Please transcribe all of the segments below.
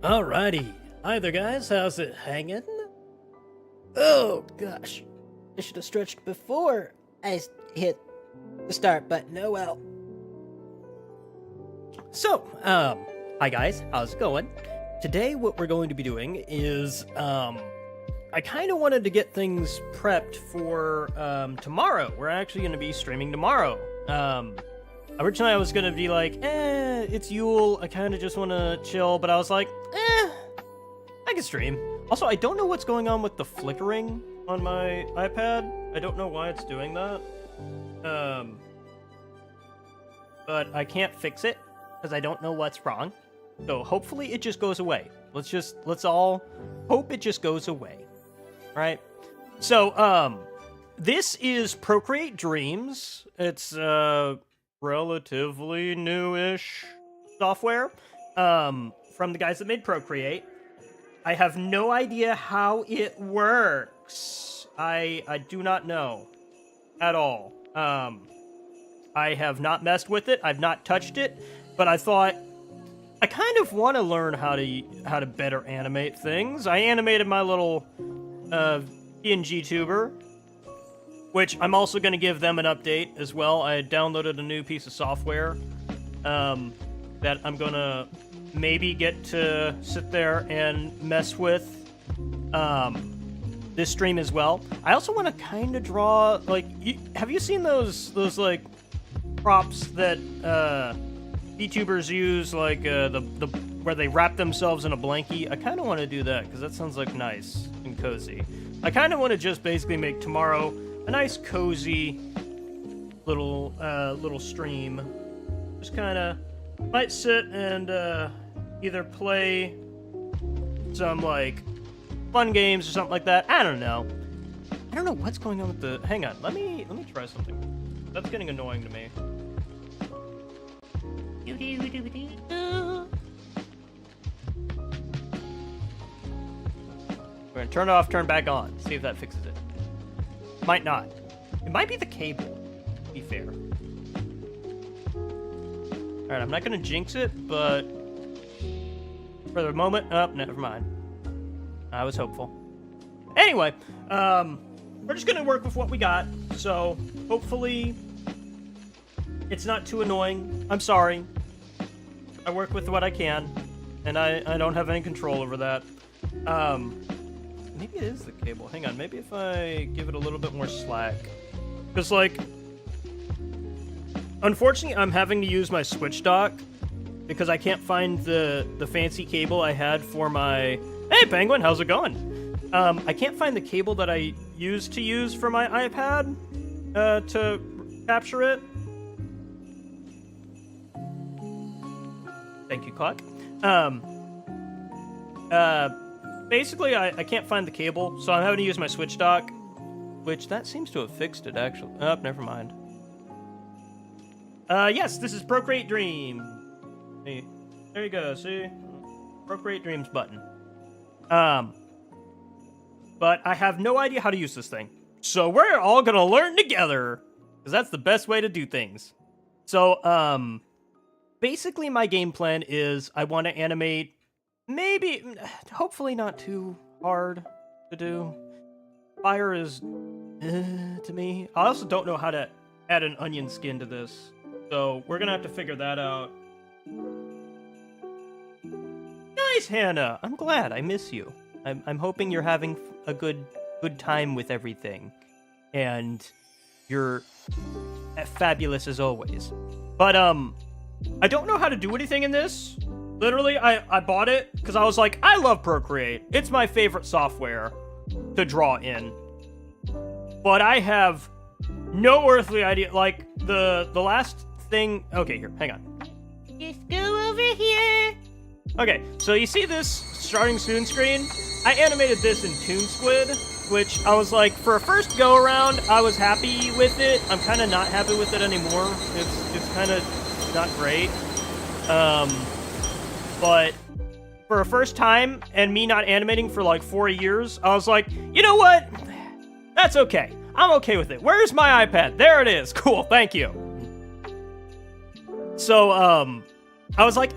Alrighty. Hi there, guys. How's it hanging? Oh, gosh. I should have stretched before I hit the start button. Oh, well. So, hi, guys. How's it going? Today, what we're going to be doing is, I kind of wanted to get things prepped for, tomorrow. We're actually going to be streaming tomorrow. Originally I was going to be like, it's Yule. I kind of just want to chill, but I was like, I can stream. Also, I don't know what's going on with the flickering on my iPad. I don't know why it's doing that. But I can't fix it because I don't know what's wrong. So hopefully it just goes away. Let's all hope it just goes away. All right. So, this is Procreate Dreams. It's, relatively new-ish software, from the guys that made Procreate. I have no idea how it works. I do not know at all. I have not messed with it. I've not touched it, but I thought I kind of want to learn how to better animate things. I animated my little PNG tuber, which I'm also going to give them an update as well. I downloaded a new piece of software that I'm going to maybe get to sit there and mess with this stream as well. I also want to kind of draw, like, have you seen those like props that VTubers use, like the where they wrap themselves in a blankie? I kind of want to do that because that sounds like nice and cozy. I kind of want to just basically make tomorrow a nice cozy little stream. Just kind of might sit and either play some like fun games or something like that. I don't know what's going on with the. Hang on, let me try something. That's getting annoying to me. We're gonna turn it off, turn back on. See if that fixes it. Might not. It might be the cable, to be fair. Alright, I'm not gonna jinx it, but for the moment, never mind. I was hopeful. Anyway, we're just gonna work with what we got, so hopefully it's not too annoying. I'm sorry. I work with what I can, and I don't have any control over that. Maybe it is the cable. Hang on, maybe if I give it a little bit more slack. Because, like, unfortunately, I'm having to use my Switch dock because I can't find the fancy cable I had for my... Hey, Penguin, how's it going? I can't find the cable that I used to use for my iPad to capture it. Thank you, Clock. Basically, I can't find the cable, so I'm having to use my Switch dock, which that seems to have fixed it, actually. Oh, never mind. Yes, this is Procreate Dream. Hey, there you go, see? Procreate Dreams button. But I have no idea how to use this thing. So we're all gonna learn together, because that's the best way to do things. So, basically my game plan is I want to animate maybe, hopefully not too hard to do. Fire is, to me. I also don't know how to add an onion skin to this. So, we're gonna have to figure that out. Nice, Hannah! I'm glad. I miss you. I'm hoping you're having a good time with everything. And you're fabulous as always. But, I don't know how to do anything in this. Literally, I bought it because I was like, I love Procreate. It's my favorite software to draw in. But I have no earthly idea. Like, the last thing... Okay, here, hang on. Just go over here. Okay, so you see this starting soon screen? I animated this in Toon Squid, which I was like, for a first go-around, I was happy with it. I'm kind of not happy with it anymore. It's kind of not great. But for a first time, and me not animating for like 4 years, I was like, you know what? That's okay. I'm okay with it. Where's my iPad? There it is. Cool, thank you. So, I was like,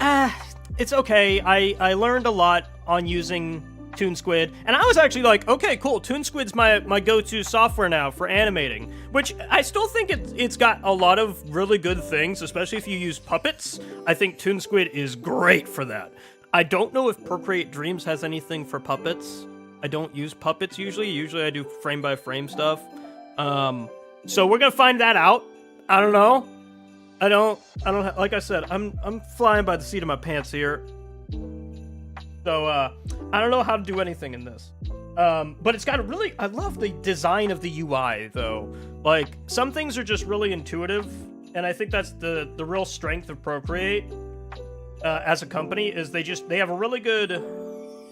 it's okay. I learned a lot on using ToonSquid, and I was actually like, okay, cool. ToonSquid's my go-to software now for animating, which I still think it's got a lot of really good things, especially if you use puppets. I think ToonSquid is great for that. I don't know if Procreate Dreams has anything for puppets. I don't use puppets usually. Usually I do frame-by-frame stuff. So we're gonna find that out. I don't know. I don't like I said, I'm flying by the seat of my pants here. So, I don't know how to do anything in this. But it's got a really, I love the design of the UI, though. Like, some things are just really intuitive, and I think that's the real strength of Procreate, as a company, is they have a really good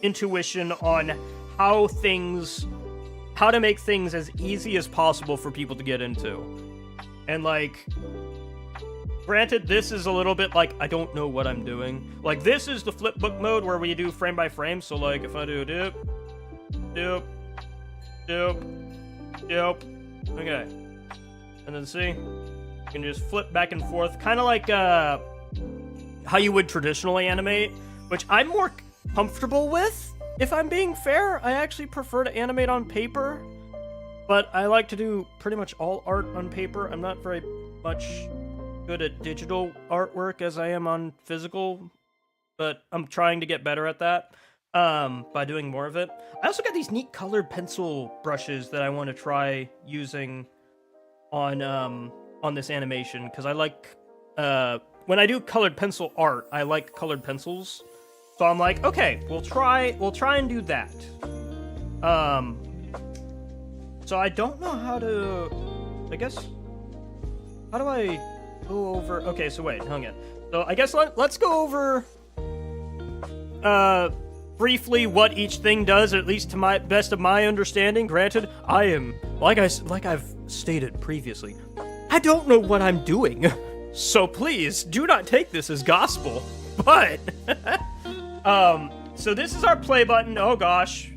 intuition on how to make things as easy as possible for people to get into. And, like, granted, this is a little bit like, I don't know what I'm doing. Like, this is the flipbook mode where we do frame by frame. So, like, if I do doop, doop, doop, doop, okay. And then see, you can just flip back and forth, kind of like how you would traditionally animate, which I'm more comfortable with, if I'm being fair. I actually prefer to animate on paper, but I like to do pretty much all art on paper. I'm not very much good at digital artwork as I am on physical, but I'm trying to get better at that by doing more of it. I also got these neat colored pencil brushes that I want to try using on this animation, because I like when I do colored pencil art, I like colored pencils. So I'm like, okay, we'll try and do that. So I don't know how to, I guess, how do I go over, okay, so wait, hang on. So I guess let's go over briefly what each thing does, at least to my best of my understanding. Granted, I am, like I've stated previously, I don't know what I'm doing. So please do not take this as gospel. But so this is our play button. Oh gosh.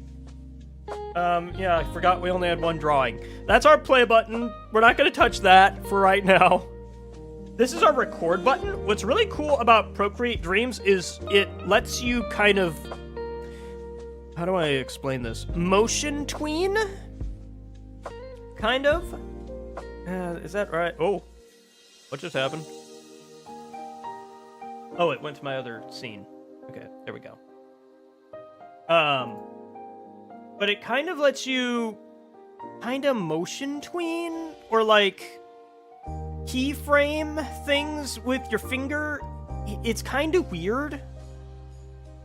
Yeah, I forgot we only had one drawing. That's our play button. We're not going to touch that for right now. This is our record button. What's really cool about Procreate Dreams is it lets you kind of, how do I explain this? Motion tween? Kind of? Is that right? Oh, what just happened? Oh, it went to my other scene. Okay, there we go. But it kind of lets you kind of motion tween, or like keyframe things with your finger. It's kind of weird.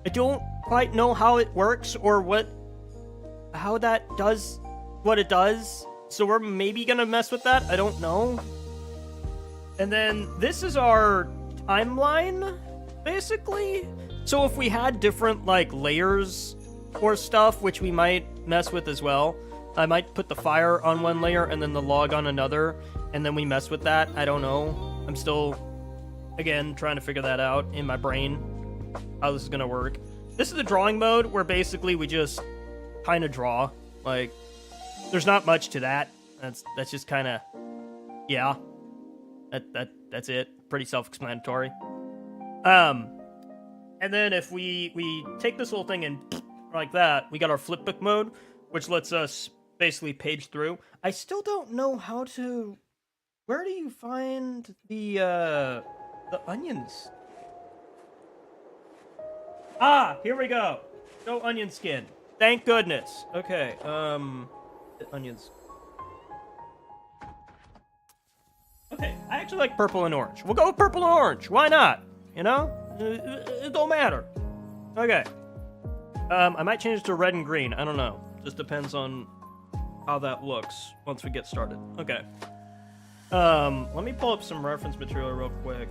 I don't quite know how it works or how that does what it does. So we're maybe gonna mess with that. I don't know. And then this is our timeline, basically. So if we had different like layers or stuff, which we might mess with as well, I might put the fire on one layer and then the log on another, and then we mess with that. I don't know. I'm still, again, trying to figure that out in my brain, how this is gonna work. This is the drawing mode, where basically we just kind of draw. Like, there's not much to that. That's just kind of, yeah. That's it. Pretty self-explanatory. And then if we take this whole thing and like that, we got our flipbook mode, which lets us basically page through. I still don't know how to. Where do you find the onions? Ah, here we go. No onion skin. Thank goodness. Okay. Onions. Okay, I actually like purple and orange. We'll go with purple and orange. Why not? You know? It don't matter. Okay. I might change it to red and green. I don't know. Just depends on how that looks once we get started. Okay. Let me pull up some reference material real quick.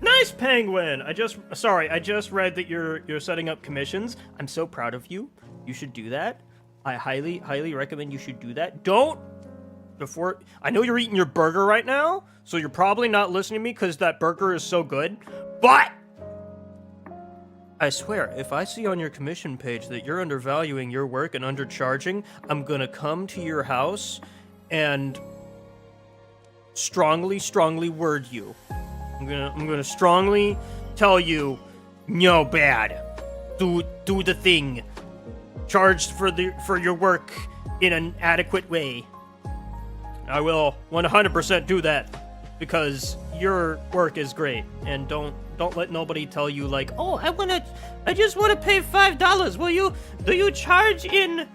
Nice, Penguin! I just read that you're setting up commissions. I'm so proud of you. You should do that. I highly recommend you should do that. I know you're eating your burger right now, so you're probably not listening to me because that burger is so good, but I swear, if I see on your commission page that you're undervaluing your work and undercharging, I'm gonna come to your house and strongly word you. I'm gonna strongly tell you, no bad. Do the thing. Charge for your work in an adequate way. I will 100% do that because your work is great, and don't let nobody tell you like, oh, I just wanna pay $5. Do you charge in?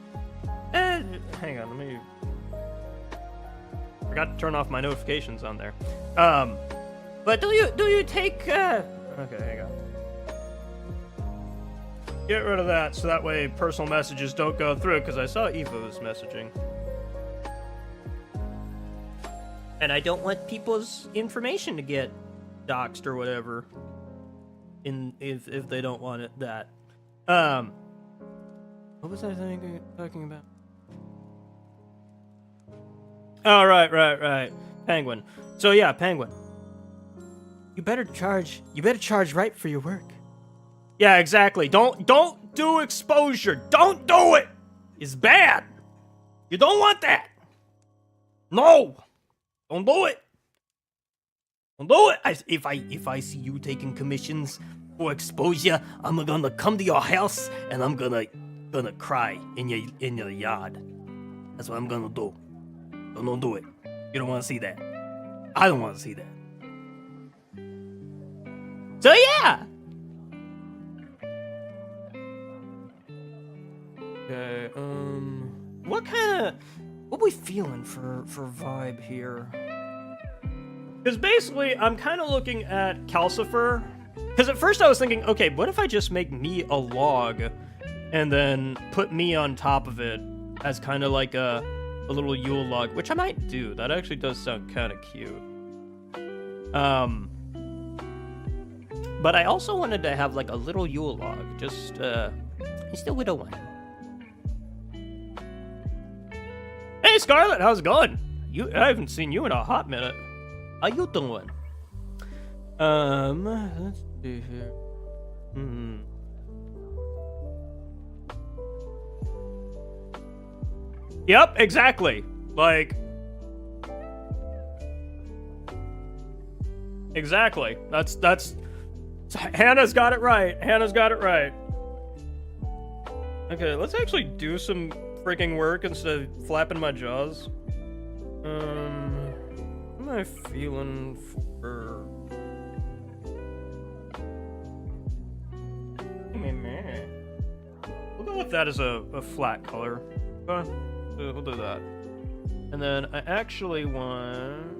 Hang on, let me. Forgot to turn off my notifications on there. But do you take? Okay, hang on. Get rid of that so that way personal messages don't go through, because I saw Evo's messaging. And I don't want people's information to get doxed or whatever. If they don't want it that. What was I talking about? Oh, right. Penguin. So yeah, Penguin. You better charge right for your work. Yeah, exactly. Don't do exposure. Don't do it. It's bad. You don't want that. No. Don't do it. Don't do it. If I see you taking commissions for exposure, I'm gonna come to your house and I'm gonna cry in your yard. That's what I'm gonna do. Don't do it. You don't want to see that. I don't want to see that. So yeah. Okay. What we feeling for vibe here? Because basically, I'm kind of looking at Calcifer. Because at first I was thinking, okay, what if I just make me a log, and then put me on top of it as kind of like a little Yule log, which I might do. That actually does sound kind of cute. But I also wanted to have like a little Yule log, just the widow one. Hey Scarlet, how's it going? I haven't seen you in a hot minute. How you doing? Let's see here. Yep, exactly. Like, exactly. That's. Hannah's got it right. Okay, let's actually do some freaking work instead of flapping my jaws. What am I feeling for? We'll go with that as a flat color. We'll do that. And then I actually want...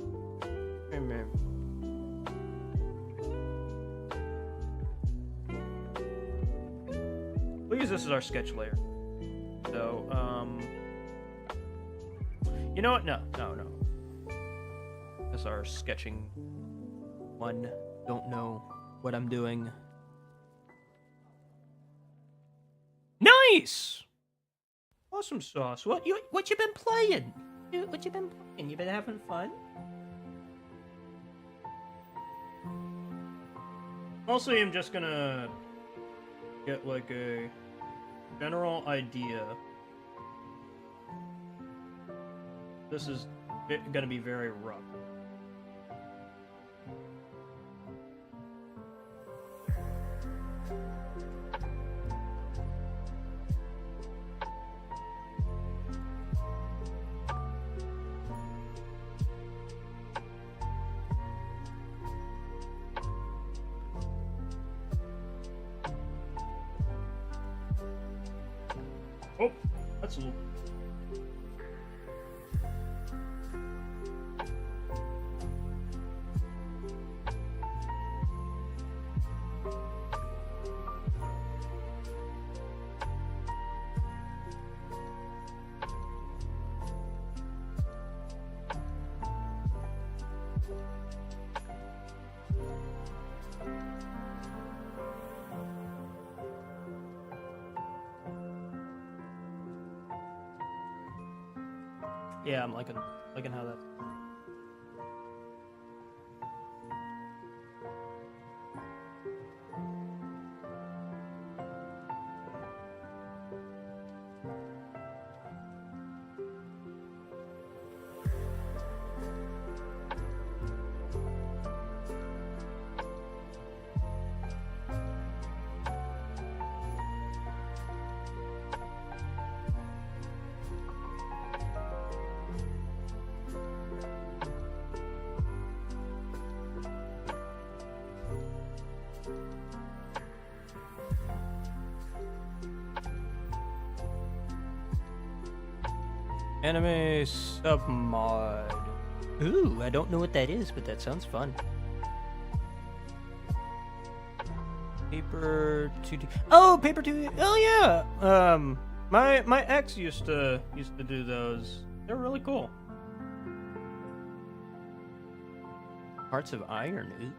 We'll use this as our sketch layer. So, you know what? No. That's our sketching one. Don't know what I'm doing. Nice! Awesome sauce. What you been playing? What you been playing? You been having fun? Mostly I'm just gonna get like a general idea. This is gonna be very rough. Oh, that's a little... Yeah, I'm liking how that... Anime submod. Ooh, I don't know what that is, but that sounds fun. Paper 2D. Oh, Paper 2D. Oh yeah. My ex used to do those. They're really cool. Hearts of Iron.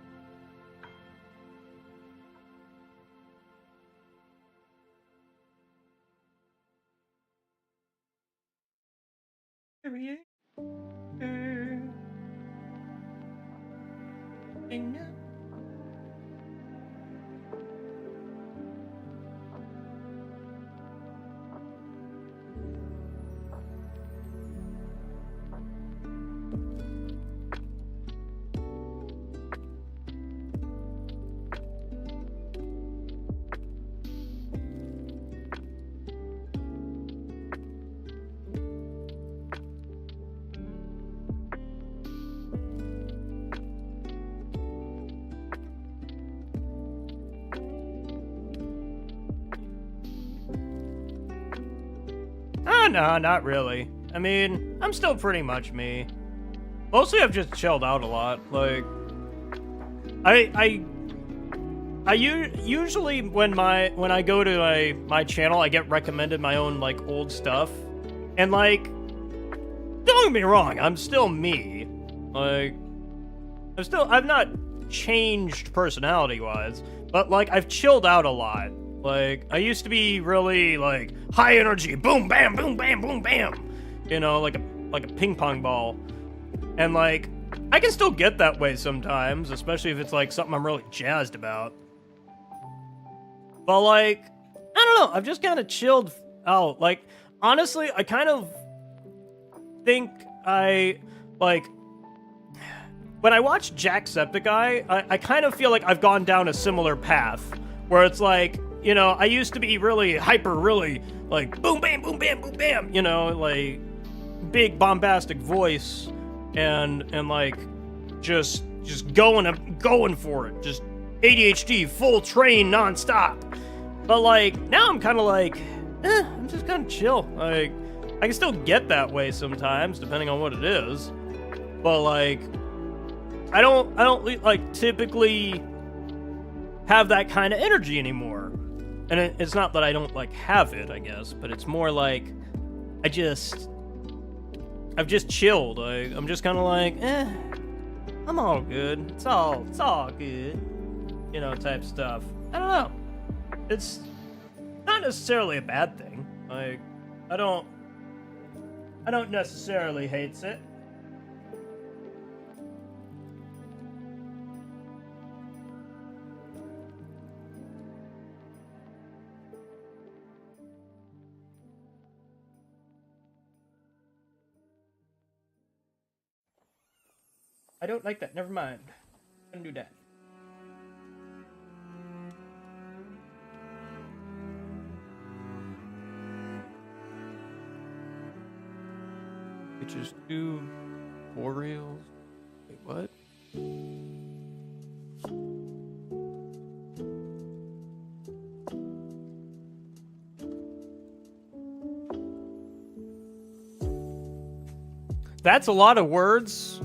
No, not really. I mean, I'm still pretty much me. Mostly I've just chilled out a lot. Like, usually when I go to my channel, I get recommended my own like old stuff. And like, don't get me wrong, I'm still me. Like, I've not changed personality-wise, but like I've chilled out a lot. Like, I used to be really, like, high energy, boom, bam, boom, bam, boom, bam. You know, like a ping pong ball. And, like, I can still get that way sometimes, especially if it's, like, something I'm really jazzed about. But, like, I don't know, I've just kind of chilled out. Like, honestly, I kind of think like, when I watch Jacksepticeye, I kind of feel like I've gone down a similar path, where it's like, you know, I used to be really hyper, really, like, boom, bam, boom, bam, boom, bam, you know, like, big bombastic voice, and like, just going for it, just ADHD, full train, nonstop. But, like, now I'm kind of like, I'm just kind of chill. Like, I can still get that way sometimes, depending on what it is. But, like, I don't, like, typically have that kind of energy anymore. And it's not that I don't, like, have it, I guess, but it's more like, I've just chilled. I'm just kind of like, I'm all good. It's all good. You know, type stuff. I don't know. It's not necessarily a bad thing. Like, I don't necessarily hate it. I don't like that. Never mind. I'm gonna do that. Bitches do Orioles. Wait, what? That's a lot of words,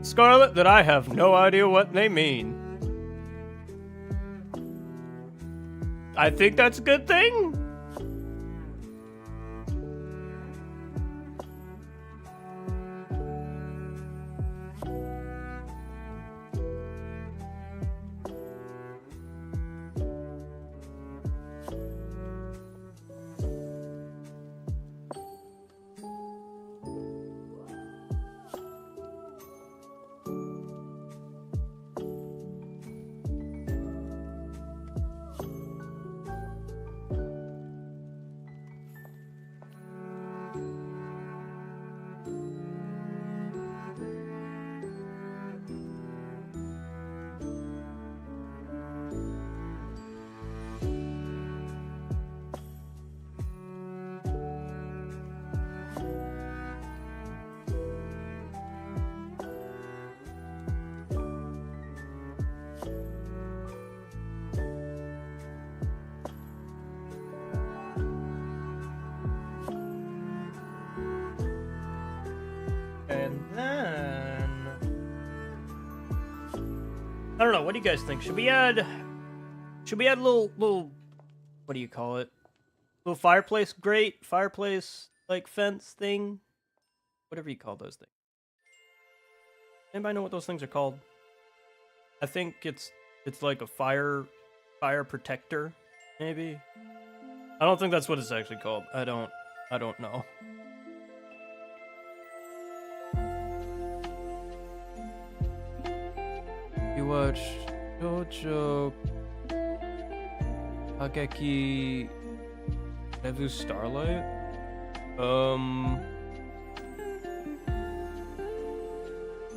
Scarlet, that I have no idea what they mean. I think that's a good thing. I don't know. What do you guys think? Should we add a little what do you call it? Little fireplace grate, fireplace like fence thing, whatever you call those things. Anybody know what those things are called? I think it's like a fire protector, maybe. I don't think that's what it's actually called. I don't know. You watch Jojo Hageki Nevu Starlight?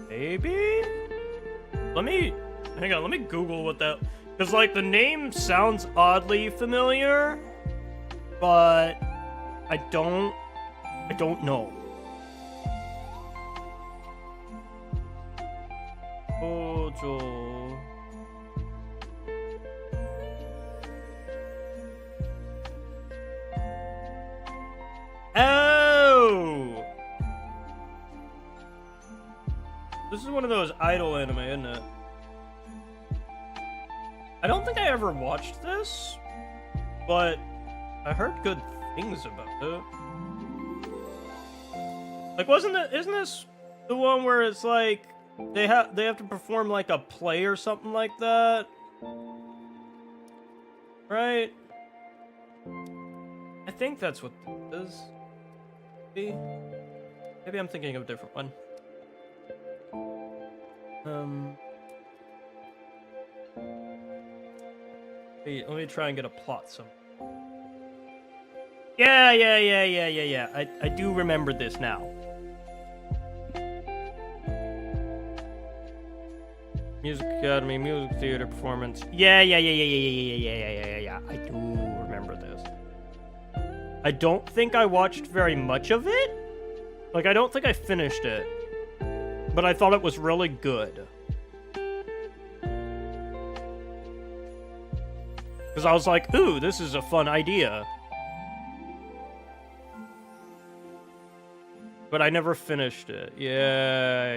Maybe? Hang on, let me Google what that... Because, like, the name sounds oddly familiar, but I don't know. Jojo. Oh! This is one of those idol anime, isn't it? I don't think I ever watched this, but I heard good things about it. Like, isn't this the one where it's like they have to perform like a play or something like that? Right? I think that's what this is. Maybe I'm thinking of a different one. Wait, let me try and get a plot somewhere. Yeah. I do remember this now. Music Academy, music theater performance. Yeah. I do remember this. I don't think I watched very much of it. Like, I don't think I finished it. But I thought it was really good. Because I was like, ooh, this is a fun idea. But I never finished it. Yeah.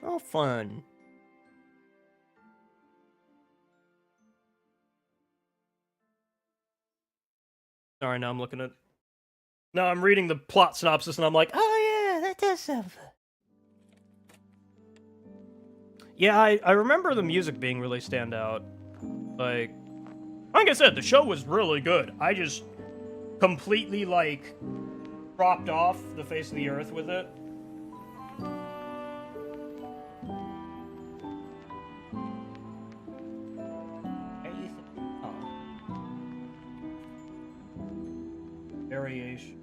Oh, fun. Sorry, now I'm looking at... Now I'm reading the plot synopsis and I'm like, oh yeah, that does sound fun. Yeah, I remember the music being really standout. Like I said, the show was really good. I just completely, like, dropped off the face of the earth with it. Variation.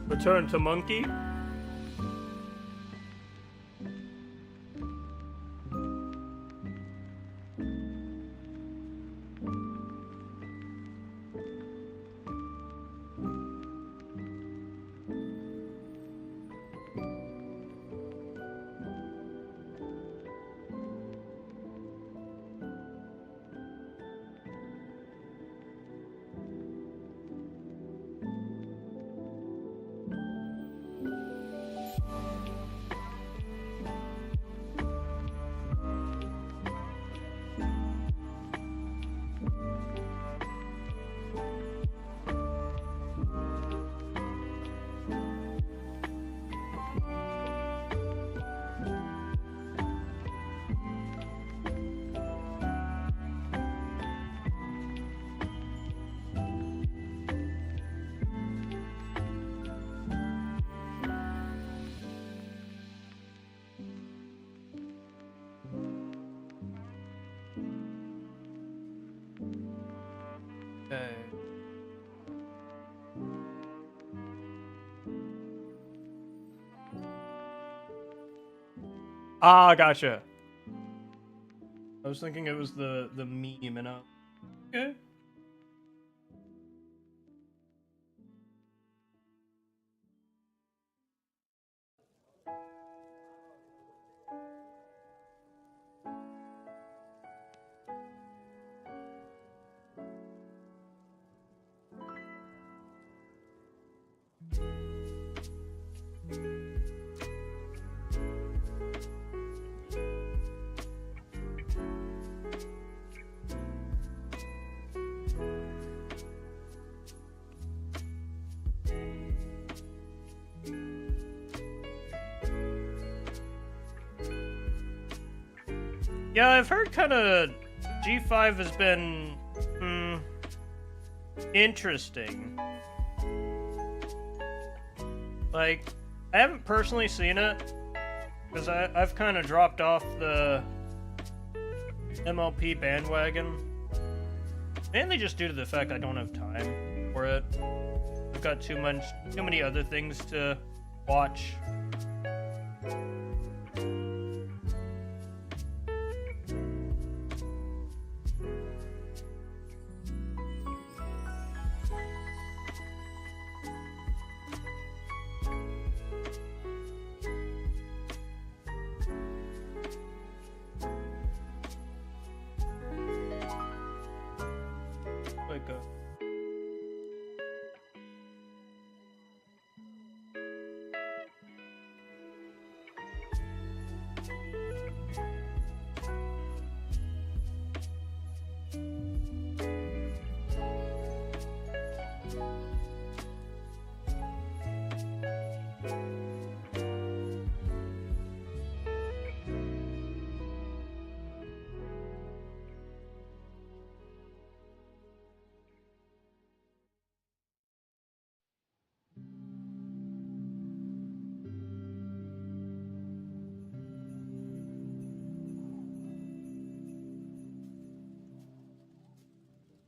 Return to Monkey? Ah, gotcha. I was thinking it was the meme, and okay. Yeah, I've heard kind of G5 has been interesting. Like, I haven't personally seen it because I've kind of dropped off the MLP bandwagon, mainly just due to the fact I don't have time for it. I've got too many other things to watch. Like a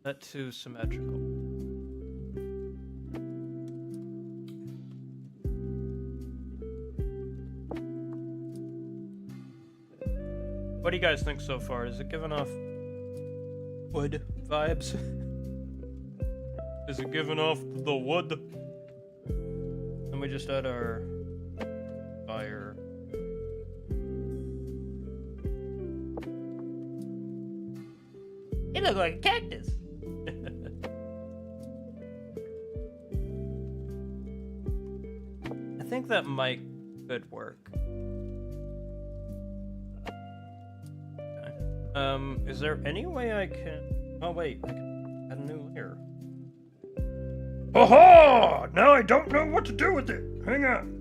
not too symmetrical. What do you guys think so far? Is it giving off wood vibes? Is it giving off the wood? And we just add our fire. It looks like a cactus. I think that could work. Okay. Is there any way I can... Oh wait, I can add a new layer. Aha! Now I don't know what to do with it. Hang on.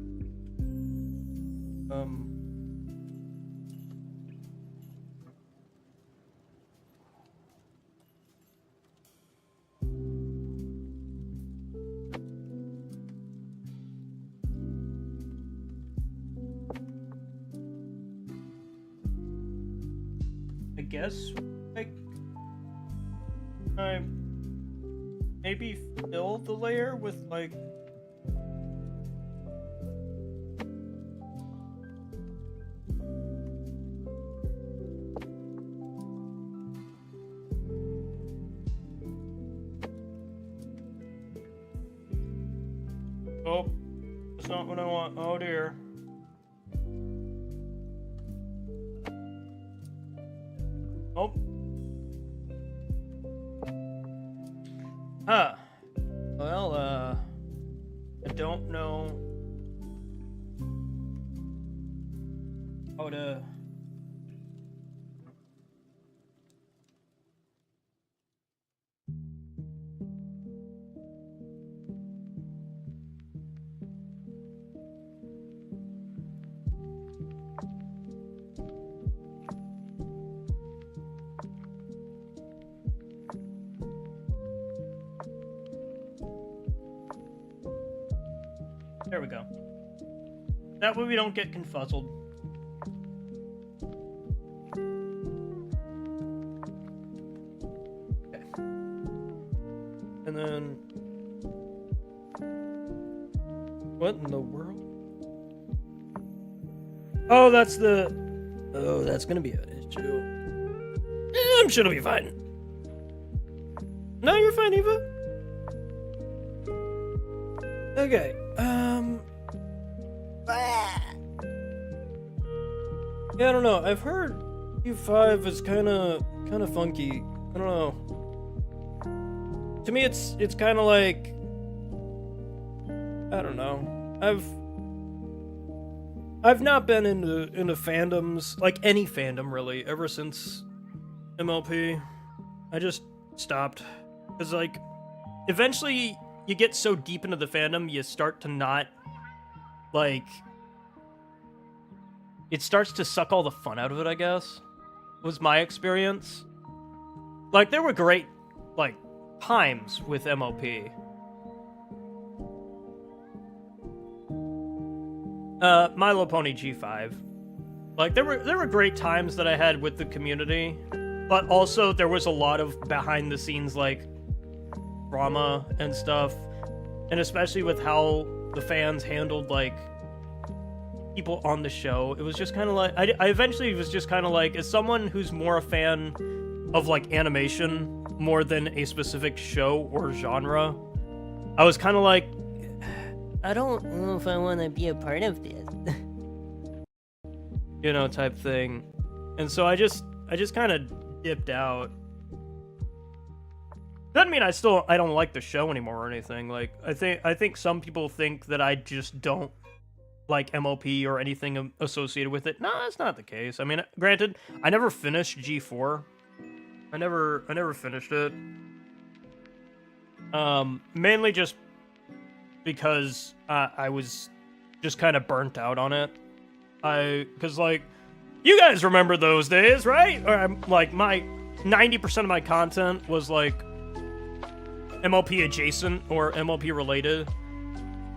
I guess, like, I maybe fill the layer with, like, oh, that's not what I want. Oh dear. Oh. Huh. Well, I don't know how to... There we go. That way we don't get confuzzled. Okay. And then... What in the world? Oh, that's the Oh, that's gonna be an issue. I'm sure it'll be fine. No, you're fine, Eva. Okay, yeah, I don't know. I've heard U5 is kind of funky. I don't know. To me, it's kind of like, I don't know. I've not been into fandoms, like any fandom really, ever since MLP. I just stopped because like eventually you get so deep into the fandom, you start to not like. It starts to suck all the fun out of it, I guess, was my experience. Like, there were great, like, times with MLP. My Little Pony G5. Like, there were great times that I had with the community, but also there was a lot of behind-the-scenes, like, drama and stuff, and especially with how the fans handled, like, people on the show. It was just kind of like I eventually was just kind of like, as someone who's more a fan of like animation more than a specific show or genre, I was kind of like, I don't know if I want to be a part of this. You know, type thing. And so I just kind of dipped out. Doesn't mean I don't like the show anymore or anything. Like, I think some people think that I just don't like MLP or anything associated with it. No, that's not the case. I mean, granted, I never finished G4. I never finished it. Mainly just because I was just kind of burnt out on it. Because like, you guys remember those days, right? Or like my 90% of my content was like MLP adjacent or MLP related,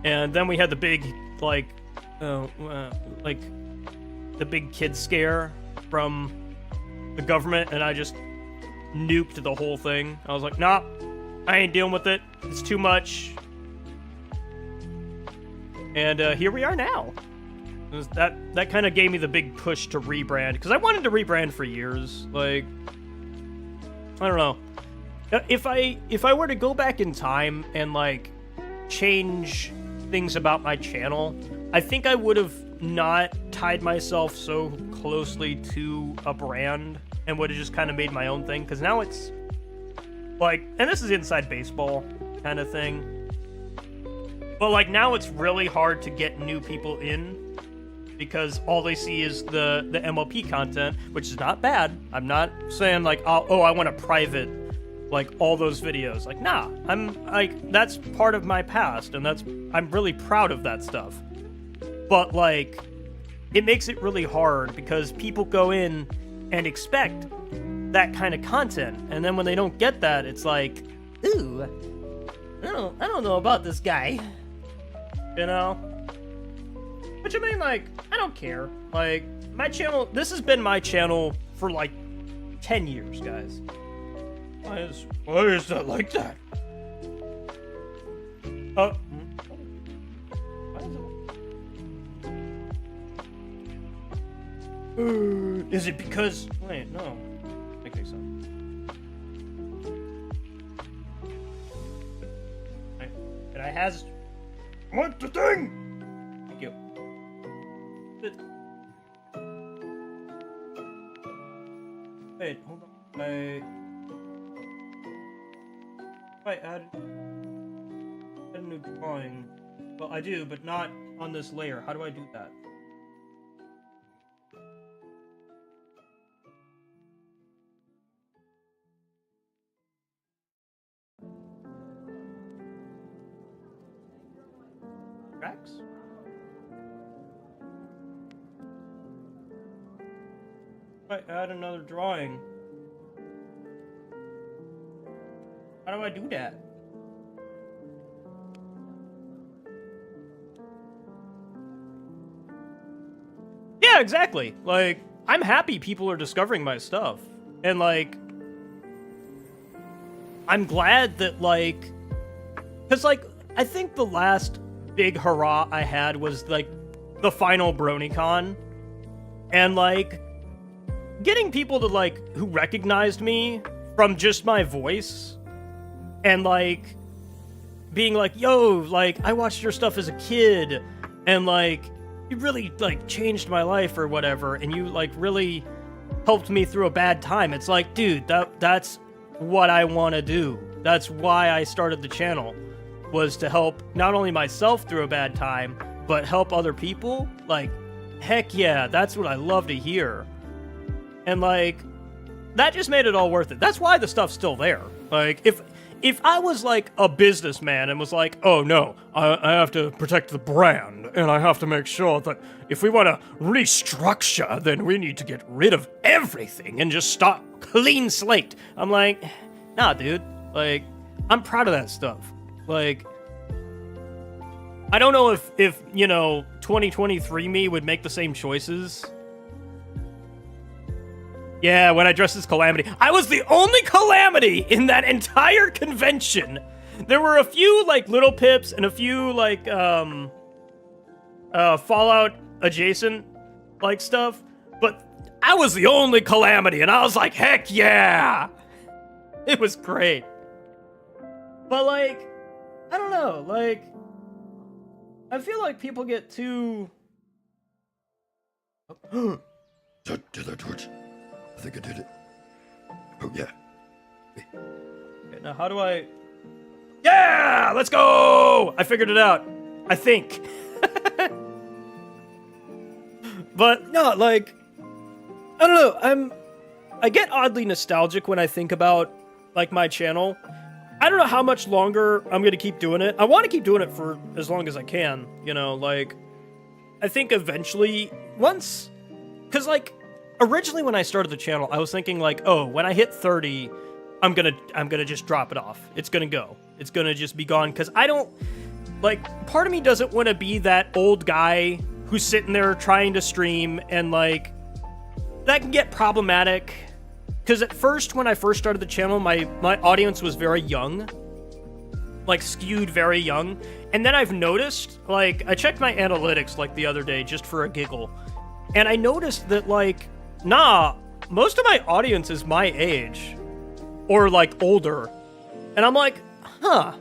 and then we had the big like the big kid scare from the government, and I just nuked the whole thing. I was like, nah, I ain't dealing with it. It's too much. And here we are now. That kind of gave me the big push to rebrand, because I wanted to rebrand for years. Like, I don't know. If I were to go back in time and like change things about my channel, I think I would have not tied myself so closely to a brand and would have just kind of made my own thing. Because now it's like, and this is inside baseball kind of thing, but like now it's really hard to get new people in because all they see is the MLP content, which is not bad. I'm not saying like, oh, I want to private like all those videos. Like, nah, I'm like, that's part of my past, and I'm really proud of that stuff. But like, it makes it really hard because people go in and expect that kind of content, and then when they don't get that, it's like, ooh, I don't know about this guy, you know? Which I mean, like, I don't care. Like, my channel, this has been my channel for like 10 years, guys. Why is that like that? Is it because... Wait, no. I think so. And I has... What the thing? Thank you. Wait, hold on. I add a new drawing. Well, I do, but not on this layer. How do I do that? Tracks? I add another drawing. How do I do that? Yeah, exactly. Like, I'm happy people are discovering my stuff. And, like, I'm glad that, like... Because, like, I think the last big hurrah I had was, like, the final BronyCon. And, like, getting people to, like, who recognized me from just my voice and, like, being like, yo, like, I watched your stuff as a kid and, like, you really, like, changed my life or whatever, and you, like, really helped me through a bad time. It's like, dude, that's what I want to do. That's why I started the channel, was to help not only myself through a bad time, but help other people. Like, heck yeah, that's what I love to hear. And, like, that just made it all worth it. That's why the stuff's still there. Like, if I was, like, a businessman and was like, oh, no, I have to protect the brand, and I have to make sure that if we want to restructure, then we need to get rid of everything and just start clean slate. I'm like, nah, dude. Like, I'm proud of that stuff. Like, I don't know if you know, 2023 me would make the same choices. Yeah, when I dressed as Calamity. I was the only Calamity in that entire convention. There were a few, like, Little Pips and a few, like, Fallout adjacent, like, stuff. But I was the only Calamity, and I was like, heck yeah! It was great. But, like, I don't know, like, I feel like people get too... Did I torch? I think I did it. Oh, yeah. Okay, now how do I... Yeah! Let's go! I figured it out. I think. But, no, like... I don't know, I get oddly nostalgic when I think about, like, my channel. I don't know how much longer I'm gonna keep doing it. I want to keep doing it for as long as I can, you know, like... I think eventually, once... Because, like... Originally, when I started the channel, I was thinking, like, oh, when I hit 30, I'm gonna just drop it off. It's gonna go. It's gonna just be gone, because I don't... Like, part of me doesn't want to be that old guy who's sitting there trying to stream, and, like, that can get problematic. Because at first, when I first started the channel, my audience was very young. Like, skewed very young. And then I've noticed, like, I checked my analytics, like, the other day, just for a giggle. And I noticed that, like... Nah, most of my audience is my age. Or, like, older. And I'm like, huh.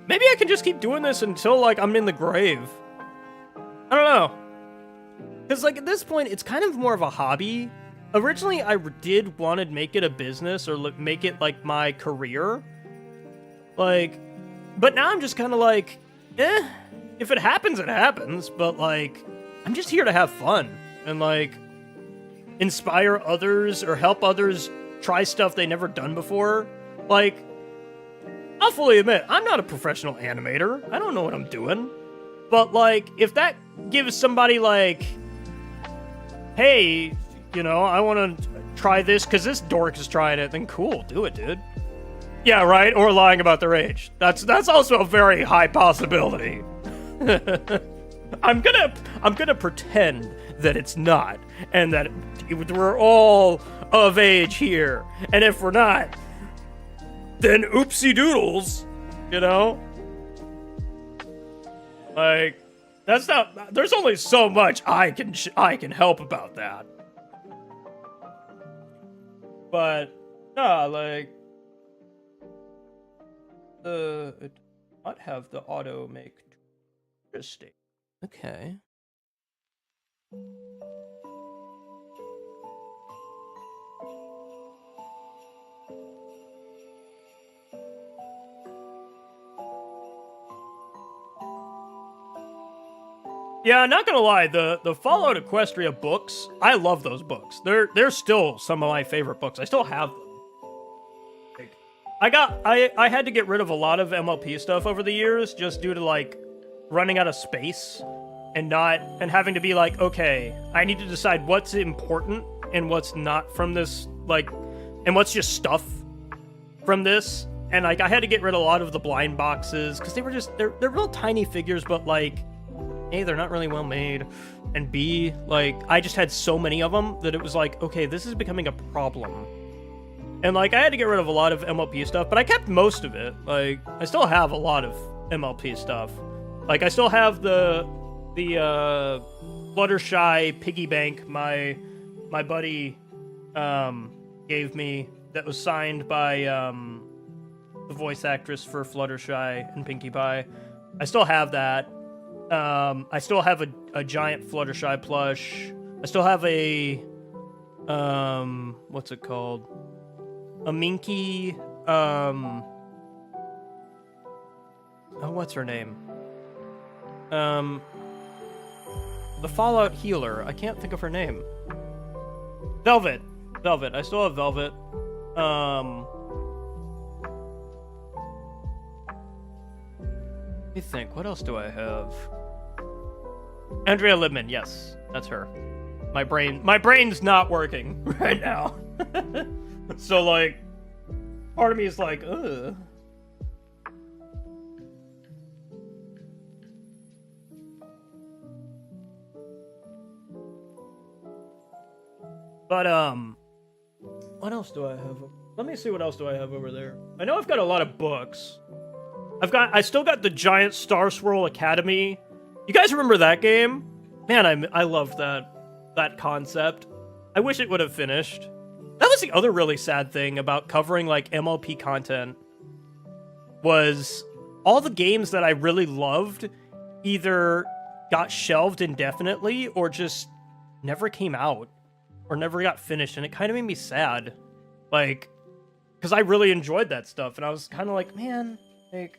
Maybe I can just keep doing this until, like, I'm in the grave. I don't know. Because, like, at this point, it's kind of more of a hobby. Originally, I did want to make it a business or make it, like, my career. Like, but now I'm just kind of like, if it happens, it happens. But, like, I'm just here to have fun. And, like... inspire others or help others try stuff they never done before. Like, I'll fully admit, I'm not a professional animator. I don't know what I'm doing. But, like, if that gives somebody, like, hey, you know, I want to try this because this dork is trying it, then cool, do it, dude. Yeah, right? Or lying about their age. That's also a very high possibility. I'm gonna pretend that it's not, and that we're all of age here. And if we're not, then oopsie doodles, you know? Like, that's not... There's only so much I can help about that. But, nah, like... It might have the auto make... Interesting. Okay. Yeah, not gonna lie, the Fallout Equestria books, I love those books. They're still some of my favorite books. I still have them. I had to get rid of a lot of MLP stuff over the years just due to, like, running out of space and having to be like, okay, I need to decide what's important and what's not from this, like, and what's just stuff from this. And, like, I had to get rid of a lot of the blind boxes because they were just, they're real tiny figures, but, like, A, they're not really well made, and B, like, I just had so many of them that it was like, okay, this is becoming a problem. And, like, I had to get rid of a lot of MLP stuff, but I kept most of it. Like, I still have a lot of MLP stuff. Like, I still have the Fluttershy piggy bank my buddy gave me that was signed by the voice actress for Fluttershy and Pinkie Pie. I still have that. I still have a giant Fluttershy plush. I still have a what's it called? A Minky oh, what's her name? The Fallout healer. I can't think of her name. Velvet. I still have Velvet. Let me think. What else do I have? Andrea Libman. Yes, that's her. My brain's not working right now. So like, part of me is like, ugh. But what else do I have? Let me see what else do I have over there. I know I've got a lot of books. I still got the Giant Star Swirl Academy. You guys remember that game? Man, I loved that concept. I wish it would have finished. That was the other really sad thing about covering like MLP content, was all the games that I really loved either got shelved indefinitely or just never came out or never got finished, and it kind of made me sad. Like, because I really enjoyed that stuff, and I was kind of like, man, like,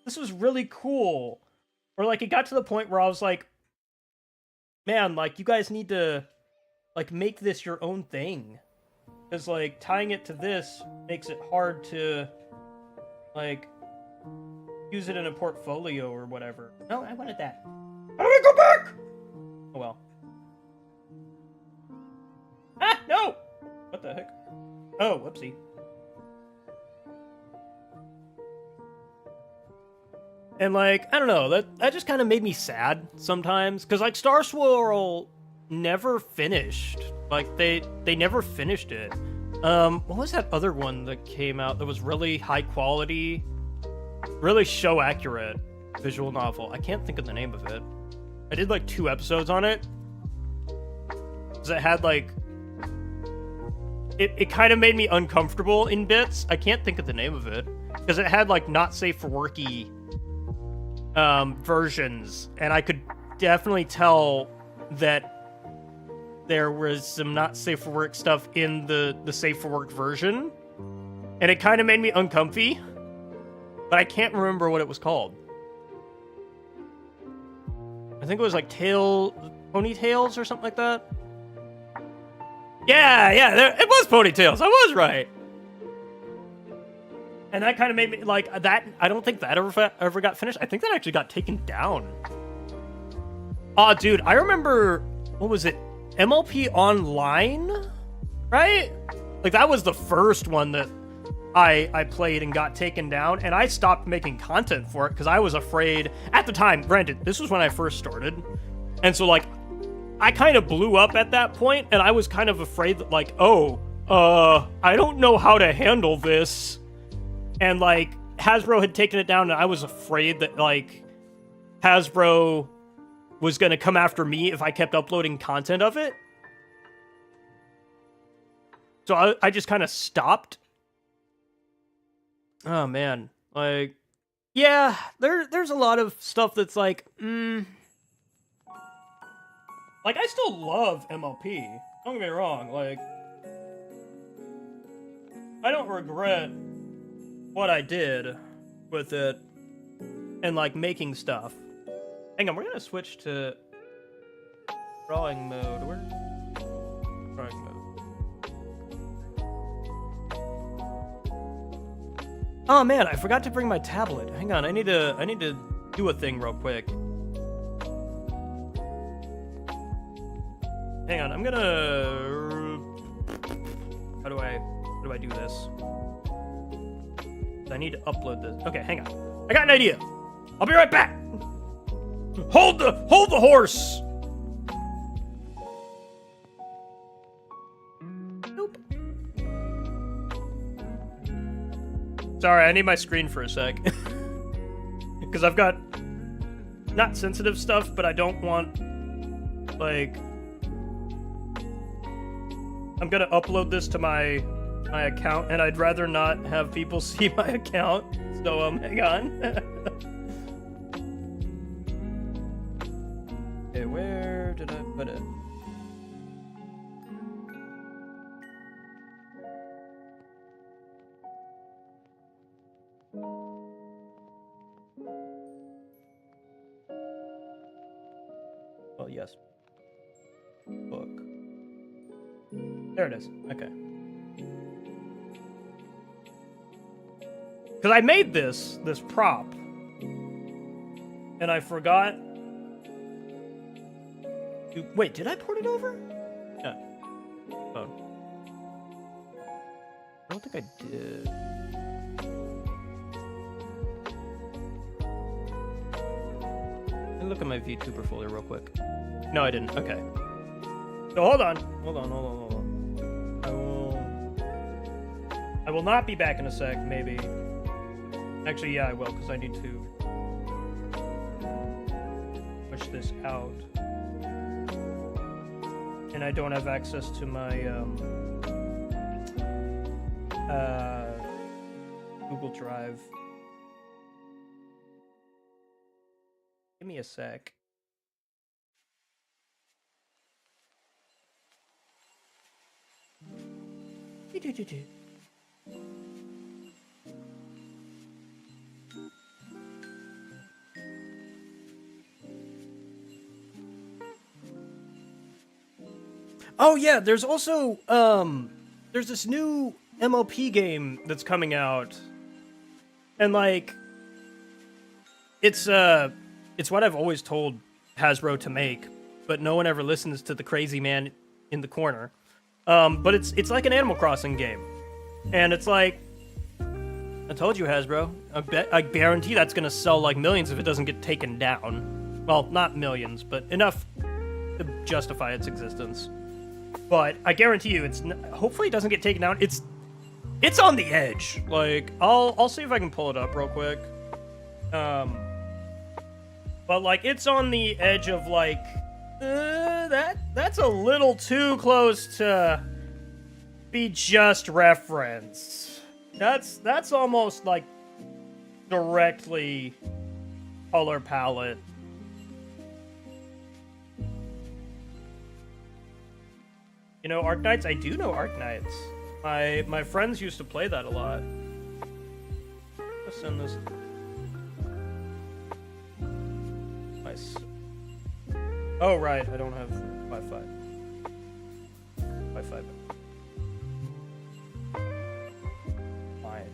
this was really cool. Or like, it got to the point where I was like, man, like, you guys need to like make this your own thing. Because, like, tying it to this makes it hard to, like, use it in a portfolio or whatever. No, I wanted that. How do I go back? Oh, well. Ah, no! What the heck? Oh, whoopsie. And, like, I don't know, that just kind of made me sad sometimes. Because, like, Star Swirl never finished. Like, they never finished it. What was that other one that came out that was really high quality, really show accurate visual novel? I can't think of the name of it. I did like 2 episodes on it. Because it had like, it kind of made me uncomfortable in bits. I can't think of the name of it. Because it had like not safe for worky versions. And I could definitely tell that there was some not safe for work stuff in the safe for work version, and it kind of made me uncomfy, but I can't remember what it was called. I think it was like Ponytails or something like that. Yeah, it was Ponytails. I was right. And that kind of made me like that. I don't think that ever got finished. I think that actually got taken down. Oh, dude, I remember, what was it? MLP Online, right? Like, that was the first one that I played and got taken down, and I stopped making content for it because I was afraid at the time. Granted, this was when I first started, and so like I kind of blew up at that point, and I was kind of afraid that like, I don't know how to handle this, and like Hasbro had taken it down, and I was afraid that like Hasbro was going to come after me if I kept uploading content of it. So I just kind of stopped. Oh, man. Like, yeah, there's a lot of stuff that's like, Like, I still love MLP. Don't get me wrong. Like, I don't regret what I did with it and, like, making stuff. Hang on, we're gonna switch to drawing mode. Where's drawing mode? Oh man, I forgot to bring my tablet. Hang on, I need to do a thing real quick. Hang on, I'm gonna. How do I do this? I need to upload this. Okay, hang on. I got an idea. I'll be right back. Hold the horse! Nope. Sorry, I need my screen for a sec. Because I've got not sensitive stuff, but I don't want like I'm gonna upload this to my account, and I'd rather not have people see my account. So hang on. Okay, where did I put it? Oh yes. Book. There it is. Okay. Because I made this prop, and I forgot. Wait, did I port it over? Yeah. Oh. I don't think I did. Let me look at my VTuber folder real quick. No, I didn't. Okay. So hold on. I will not be back in a sec, maybe. Actually, yeah, I will, because I need to push this out. And I don't have access to my Google Drive. Give me a sec. Oh yeah, there's also there's this new MLP game that's coming out. And like it's what I've always told Hasbro to make, but no one ever listens to the crazy man in the corner. But it's like an Animal Crossing game. And it's like, I told you, Hasbro. I guarantee that's gonna sell like millions if it doesn't get taken down. Well, not millions, but enough to justify its existence. But I guarantee you, hopefully it doesn't get taken down. It's on the edge. Like, I'll see if I can pull it up real quick. But like, it's on the edge of like, that's a little too close to be just reference. That's almost like directly color palette. You know, Arknights? I do know Arknights. My friends used to play that a lot. Let's send this. Nice. Oh, right. I don't have Wi-Fi. Wi-Fi. Fine.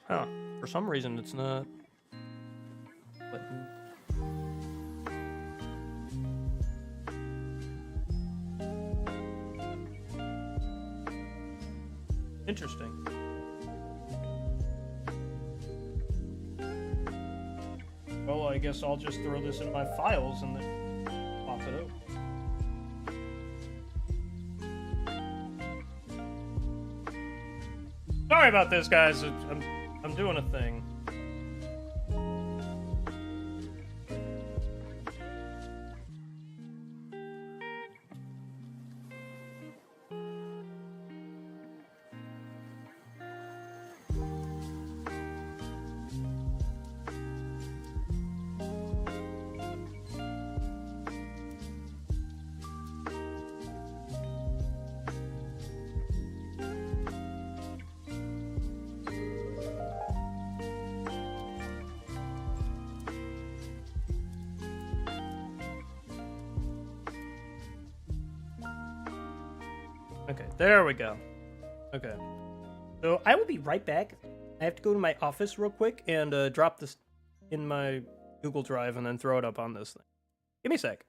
Huh. For some reason, it's not. But... Interesting. Well, I guess I'll just throw this in my files and then pop it up. Sorry about this, guys. I'm doing a thing. Okay, there we go. Okay. So I will be right back. I have to go to my office real quick and drop this in my Google Drive and then throw it up on this thing. Give me a sec.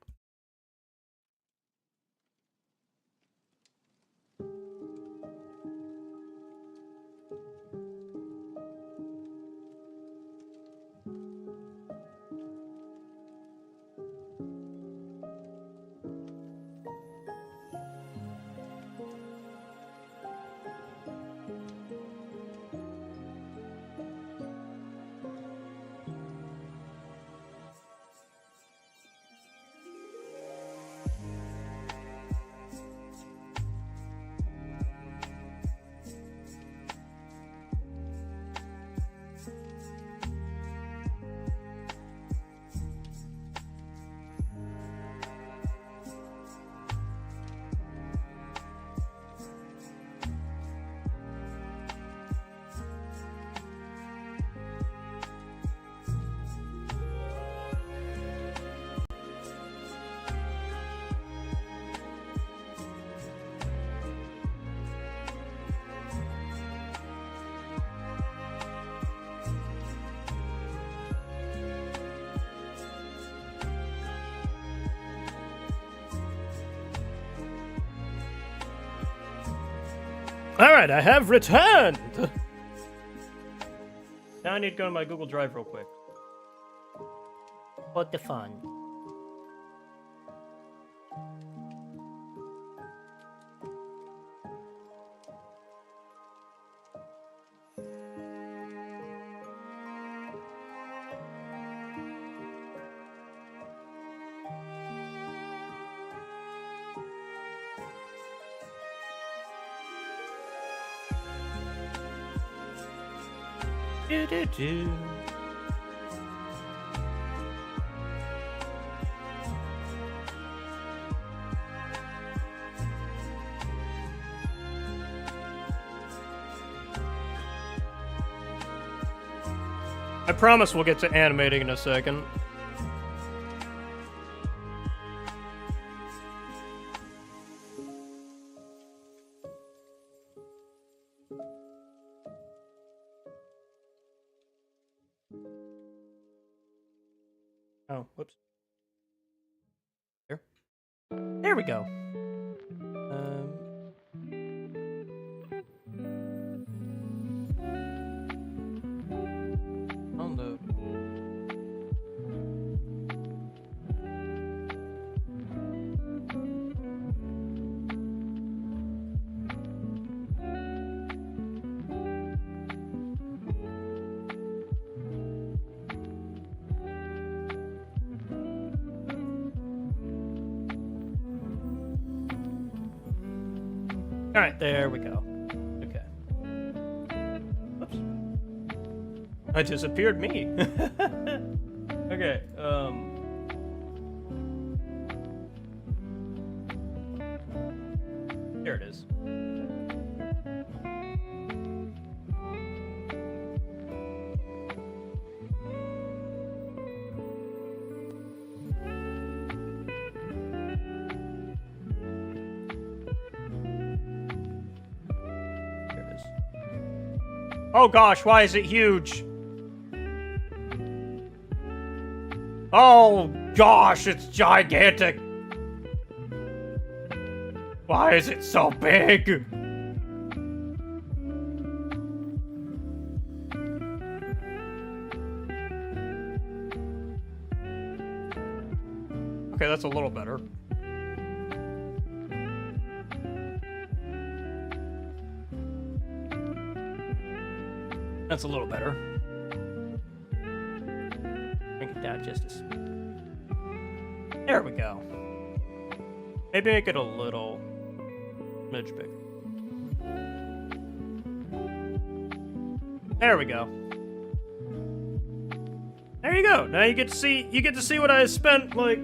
Alright, I have returned! Now I need to go to my Google Drive real quick. What the fun? Do-do-do. I promise we'll get to animating in a second. Oh, whoops. There we go. On the... Alright, there we go. Okay. Whoops. I disappeared me. Okay, there it is. Oh gosh, why is it huge? Oh gosh, it's gigantic. Why is it so big? Okay, that's a little better. That's a little better. Bring it down just a... There we go. Maybe make it a little smidge bigger. There we go. There you go. Now you get to see what I spent like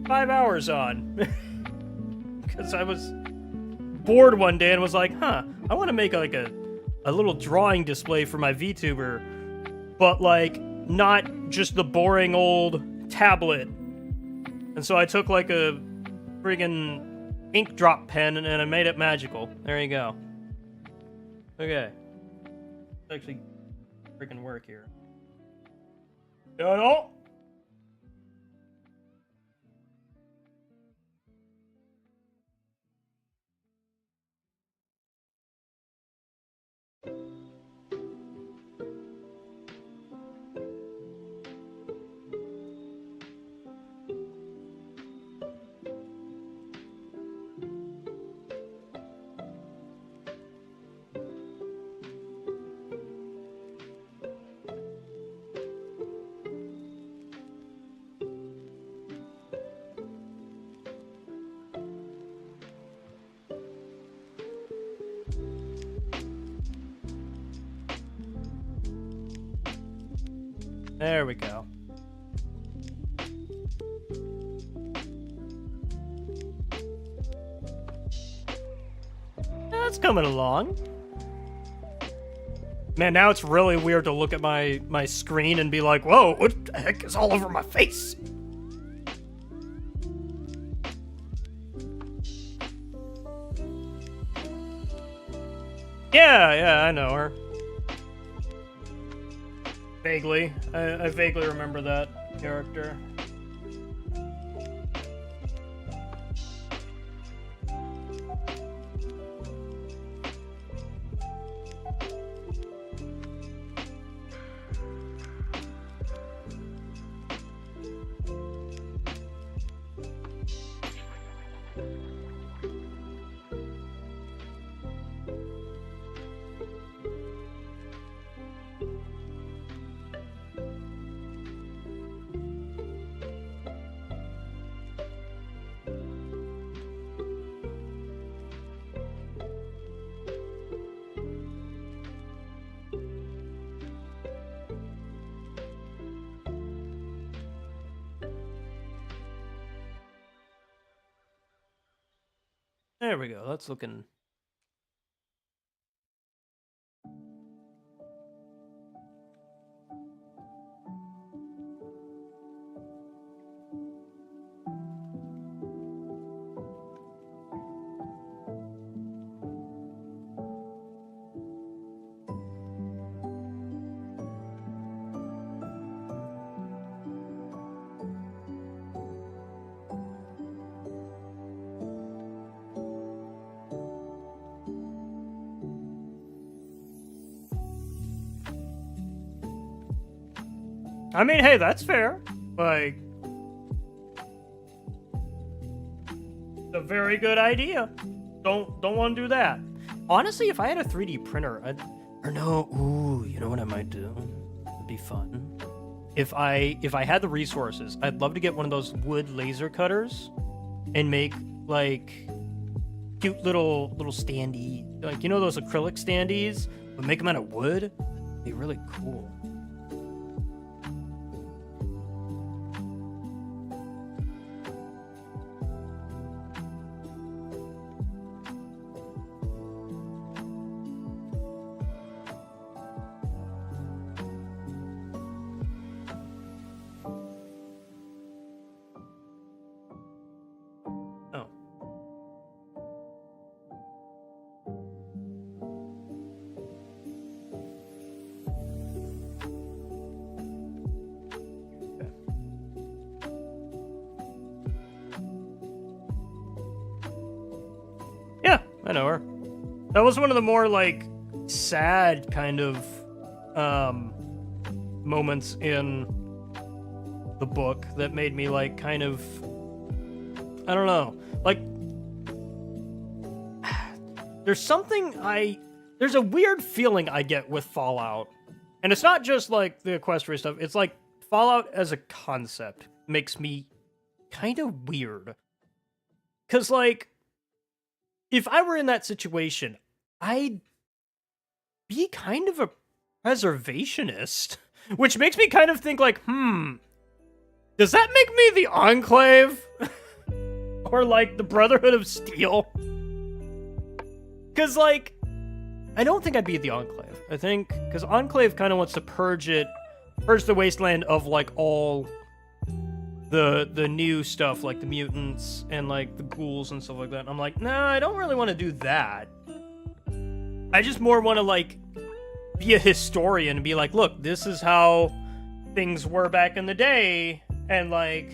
5 hours on. Because I was bored one day and was like, huh, I want to make like a little drawing display for my VTuber, but like not just the boring old tablet. And so I took like a friggin' ink drop pen and I made it magical. There you go. Okay. Actually freaking work here. No. There we go. That's coming along. Man, now it's really weird to look at my screen and be like, whoa, what the heck is all over my face? Yeah, I know her. Vaguely. I vaguely remember that character. There we go. That's looking... I mean, hey, that's fair. Like, it's a very good idea. Don't want to do that. Honestly, if I had a 3D printer, you know what I might do? It'd be fun. If I had the resources, I'd love to get one of those wood laser cutters and make like cute little standee, like, you know, those acrylic standees, but make them out of wood. It'd be really cool. I know her. That was one of the more, like, sad kind of moments in the book that made me, like, kind of, I don't know. Like, there's a weird feeling I get with Fallout. And it's not just, like, the equestrian stuff. It's, like, Fallout as a concept makes me kind of weird. Because, like, if I were in that situation, I'd be kind of a preservationist, which makes me kind of think like, does that make me the Enclave? Or like the Brotherhood of Steel? Because like, I don't think I'd be the Enclave. I think, because Enclave kind of wants to purge the wasteland of like all the new stuff, like the mutants and like the ghouls and stuff like that. And I'm like, nah, I don't really want to do that. I just more want to like be a historian and be like, look, this is how things were back in the day, and like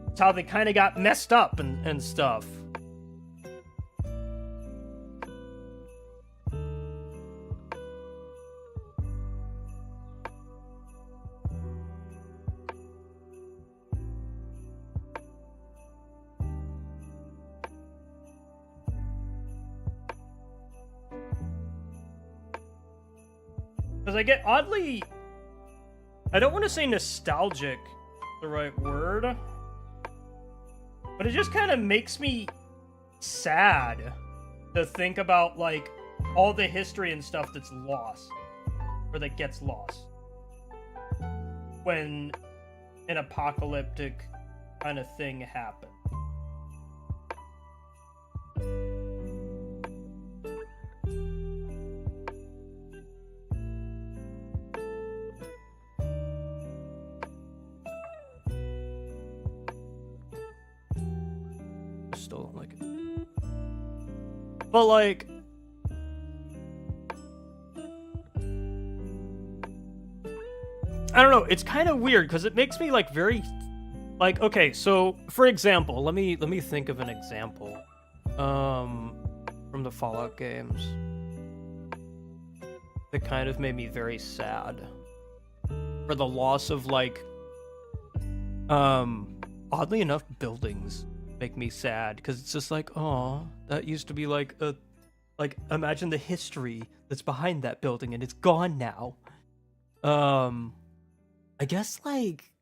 it's how they kind of got messed up and stuff. Because I get oddly, I don't want to say nostalgic, the right word, but it just kind of makes me sad to think about like all the history and stuff that's lost, or that gets lost when an apocalyptic kind of thing happens. Still don't like it. But like, I don't know, it's kind of weird because it makes me like very like, okay, so for example, let me think of an example from the Fallout games that kind of made me very sad for the loss of like oddly enough buildings make me sad because it's just like, oh, that used to be like a, like, imagine the history that's behind that building and it's gone now. I guess like,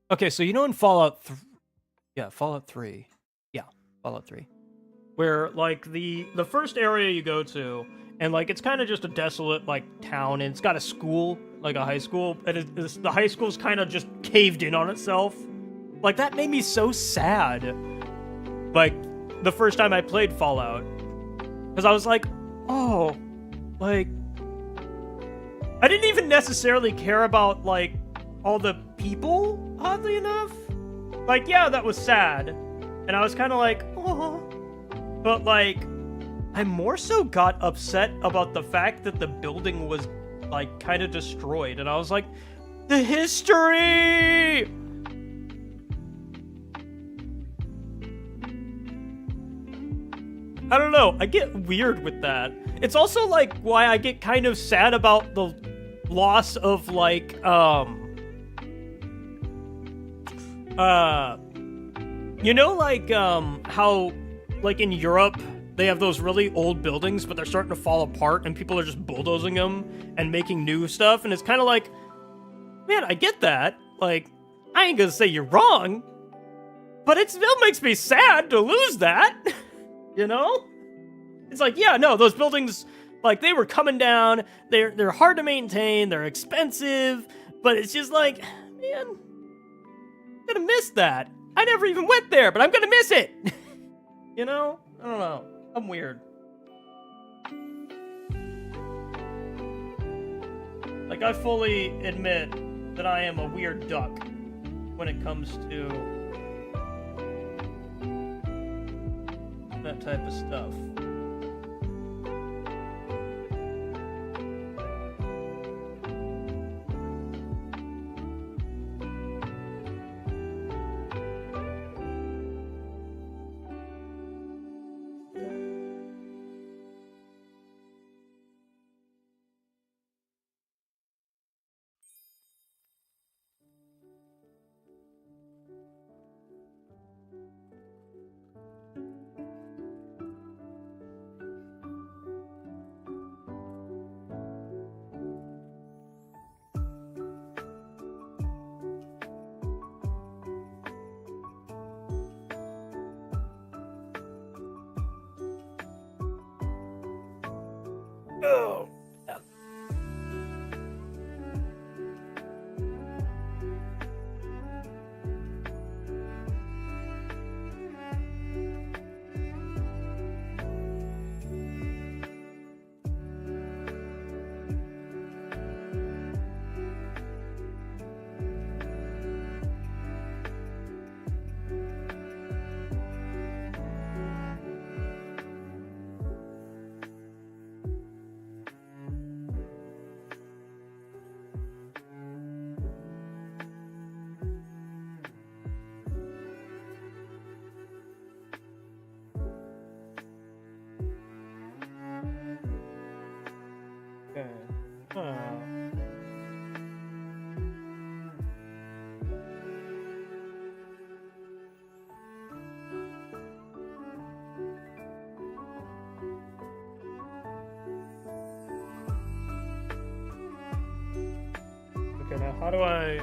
okay, so you know in Fallout 3, Fallout 3, where like the first area you go to, and like it's kind of just a desolate like town, and it's got a school, like a high school, and the high school's kind of just caved in on itself. Like, that made me so sad, like, the first time I played Fallout. Because I was like, oh, like, I didn't even necessarily care about, like, all the people, oddly enough. Like, yeah, that was sad. And I was kind of like, oh. But, like, I more so got upset about the fact that the building was, like, kind of destroyed. And I was like, the history! I don't know, I get weird with that. It's also like why I get kind of sad about the loss of like you know, like how like in Europe they have those really old buildings but they're starting to fall apart and people are just bulldozing them and making new stuff, and it's kind of like, man, I get that. Like, I ain't gonna say you're wrong, but it still makes me sad to lose that. You know? It's like, yeah, no, those buildings, like, they were coming down, they're hard to maintain, they're expensive, but it's just like, man, I'm gonna miss that. I never even went there, but I'm gonna miss it. You know? I don't know. I'm weird. Like, I fully admit that I am a weird duck when it comes to that type of stuff. Oh. How do I...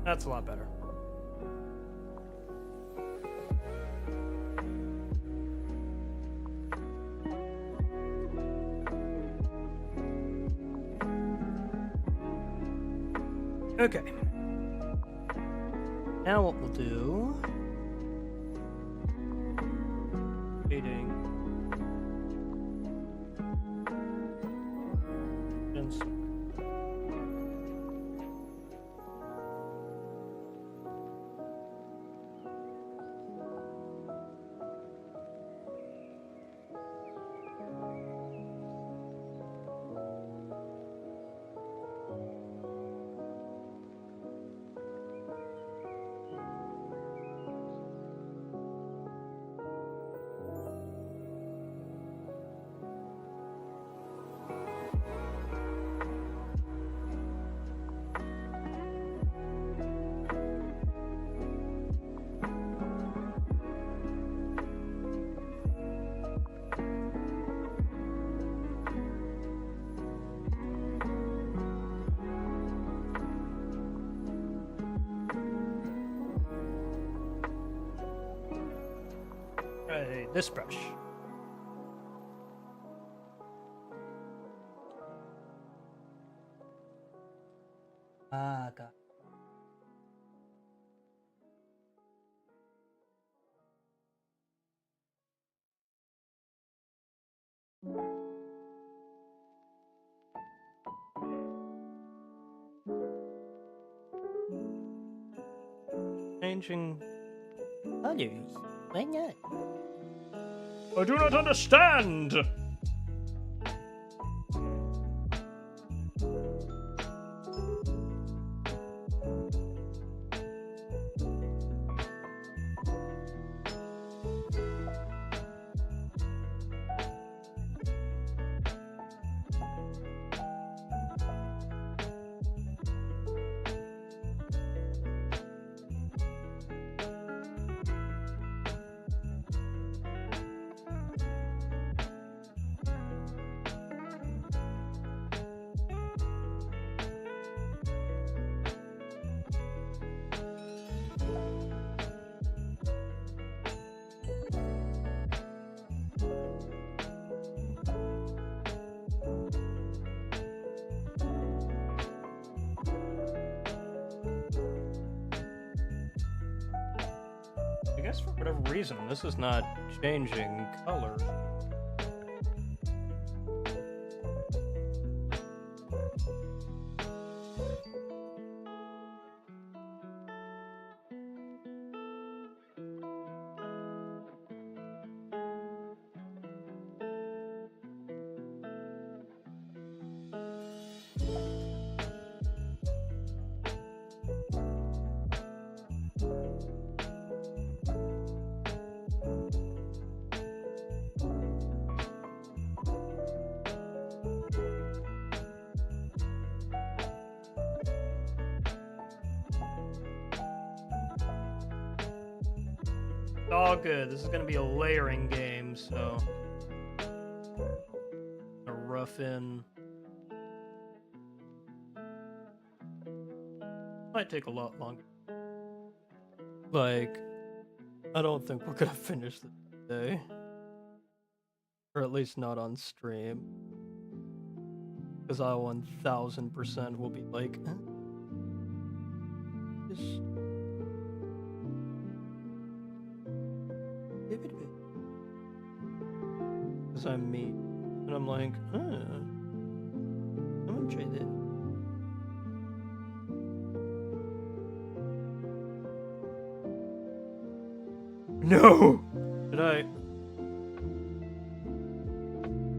That's a lot better. Okay. Now what we'll do... Waiting. This brush. Ah, God. Changing colors. Why not? I do not understand. I guess for whatever reason, this is not changing color. All good. This is going to be a layering game, so a rough in. Might take a lot longer. Like, I don't think we're gonna finish this today. Or at least not on stream. Because I 1000% will be like, huh? Just... Because I'm me. And I'm like, I'm gonna try this. No! Did I?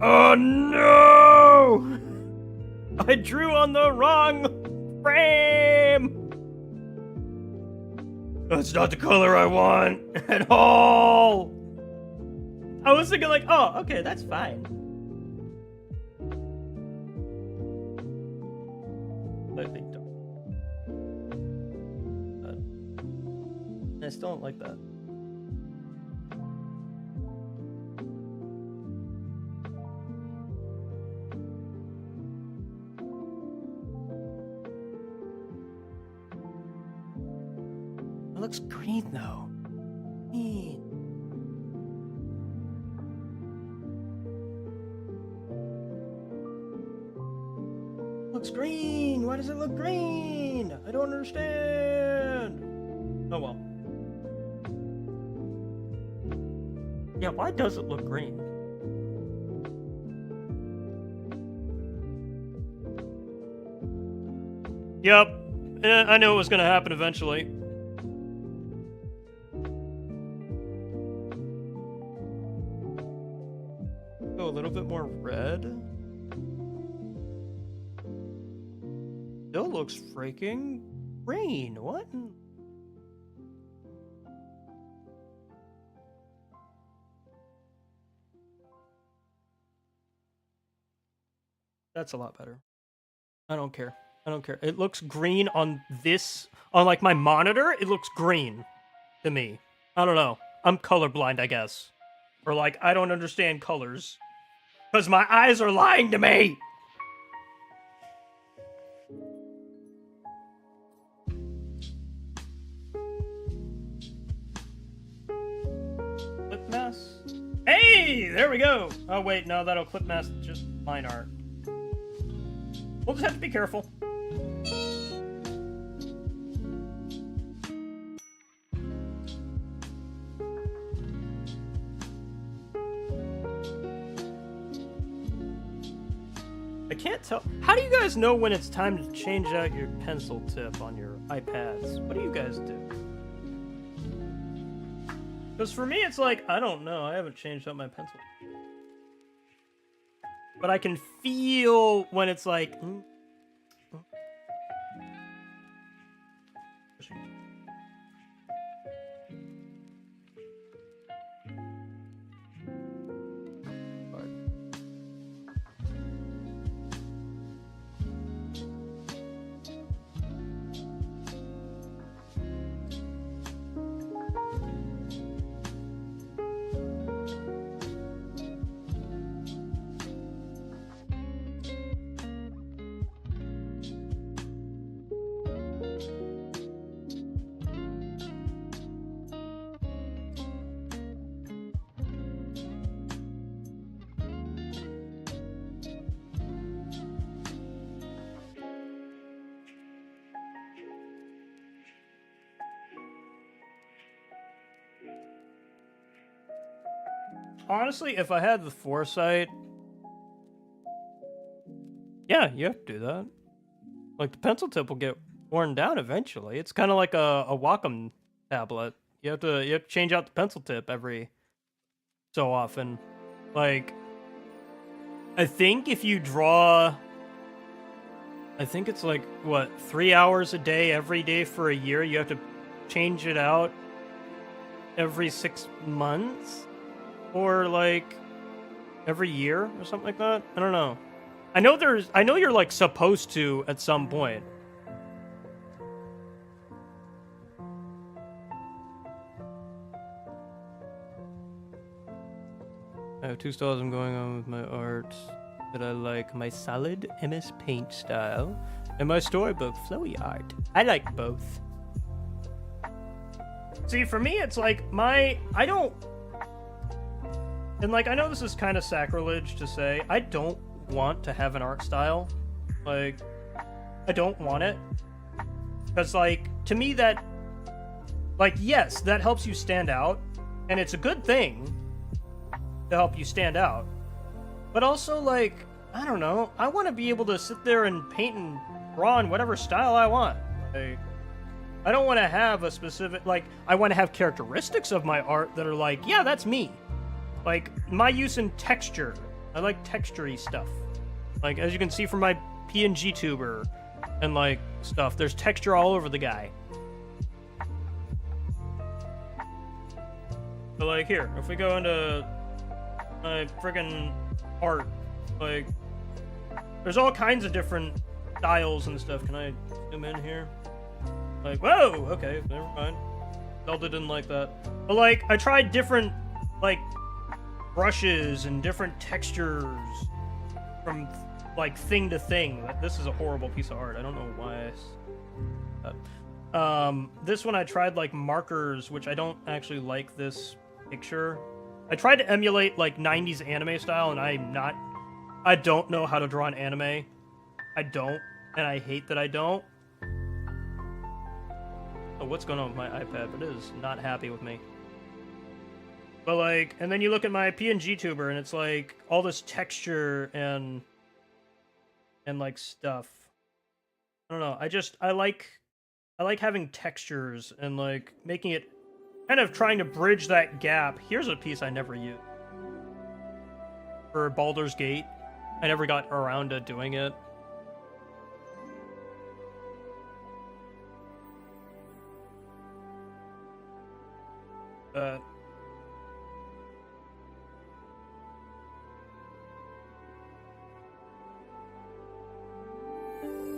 Oh no! I drew on the wrong frame! That's not the color I want at all! I was thinking like, oh, okay, that's fine. Slightly dark. But I still don't like that. It looks green though. Green. Looks green. Why does it look green? I don't understand. Oh well. Yeah, why does it look green? Yep. I knew it was gonna happen eventually. Go a little bit more red. Still looks freaking green. What? That's a lot better. I don't care. I don't care. It looks green on this, on like my monitor. It looks green to me. I don't know. I'm colorblind, I guess. Or like, I don't understand colors. Because my eyes are lying to me! Clip mask? Hey! There we go! Oh wait, no, that'll clip mask just line art. We'll just have to be careful. I can't tell. How do you guys know when it's time to change out your pencil tip on your iPads? What do you guys do? Because for me, it's like, I don't know. I haven't changed out my pencil. But I can feel when it's like... Honestly, if I had the foresight... Yeah, you have to do that. Like, the pencil tip will get worn down eventually. It's kind of like a Wacom tablet. You have to change out the pencil tip every so often. Like, I think if you draw... I think it's like, what, 3 hours a day, every day for a year, you have to change it out every 6 months? Or like every year or something like that. I don't know. I know you're like supposed to at some point. I have two styles I'm going on with my art that I like. My solid MS Paint style and my storybook flowy art. I like both. See, for me, it's like And like, I know this is kind of sacrilege to say, I don't want to have an art style. Like, I don't want it. Because, like, to me that, like, yes, that helps you stand out. And it's a good thing to help you stand out. But also, like, I don't know, I want to be able to sit there and paint and draw in whatever style I want. Like, I don't want to have a specific, like, I want to have characteristics of my art that are like, yeah, that's me. Like, my use in texture. I like texture-y stuff. Like, as you can see from my PNG tuber and, like, stuff, there's texture all over the guy. But, like, here, if we go into my friggin' art, like, there's all kinds of different styles and stuff. Can I zoom in here? Like, whoa, okay, never mind. Zelda didn't like that. But, like, I tried different, like, brushes and different textures from, like, thing to thing. This is a horrible piece of art. I don't know why this one I tried, like, markers, which I don't actually like this picture. I tried to emulate, like, 90s anime style, and I don't know how to draw an anime. I don't, and I hate that I don't. Oh, what's going on with my iPad? But it is not happy with me. But, like, and then you look at my PNG tuber, and it's, like, all this texture and like, stuff. I don't know, I like having textures and, like, making it, kind of trying to bridge that gap. Here's a piece I never used. For Baldur's Gate. I never got around to doing it.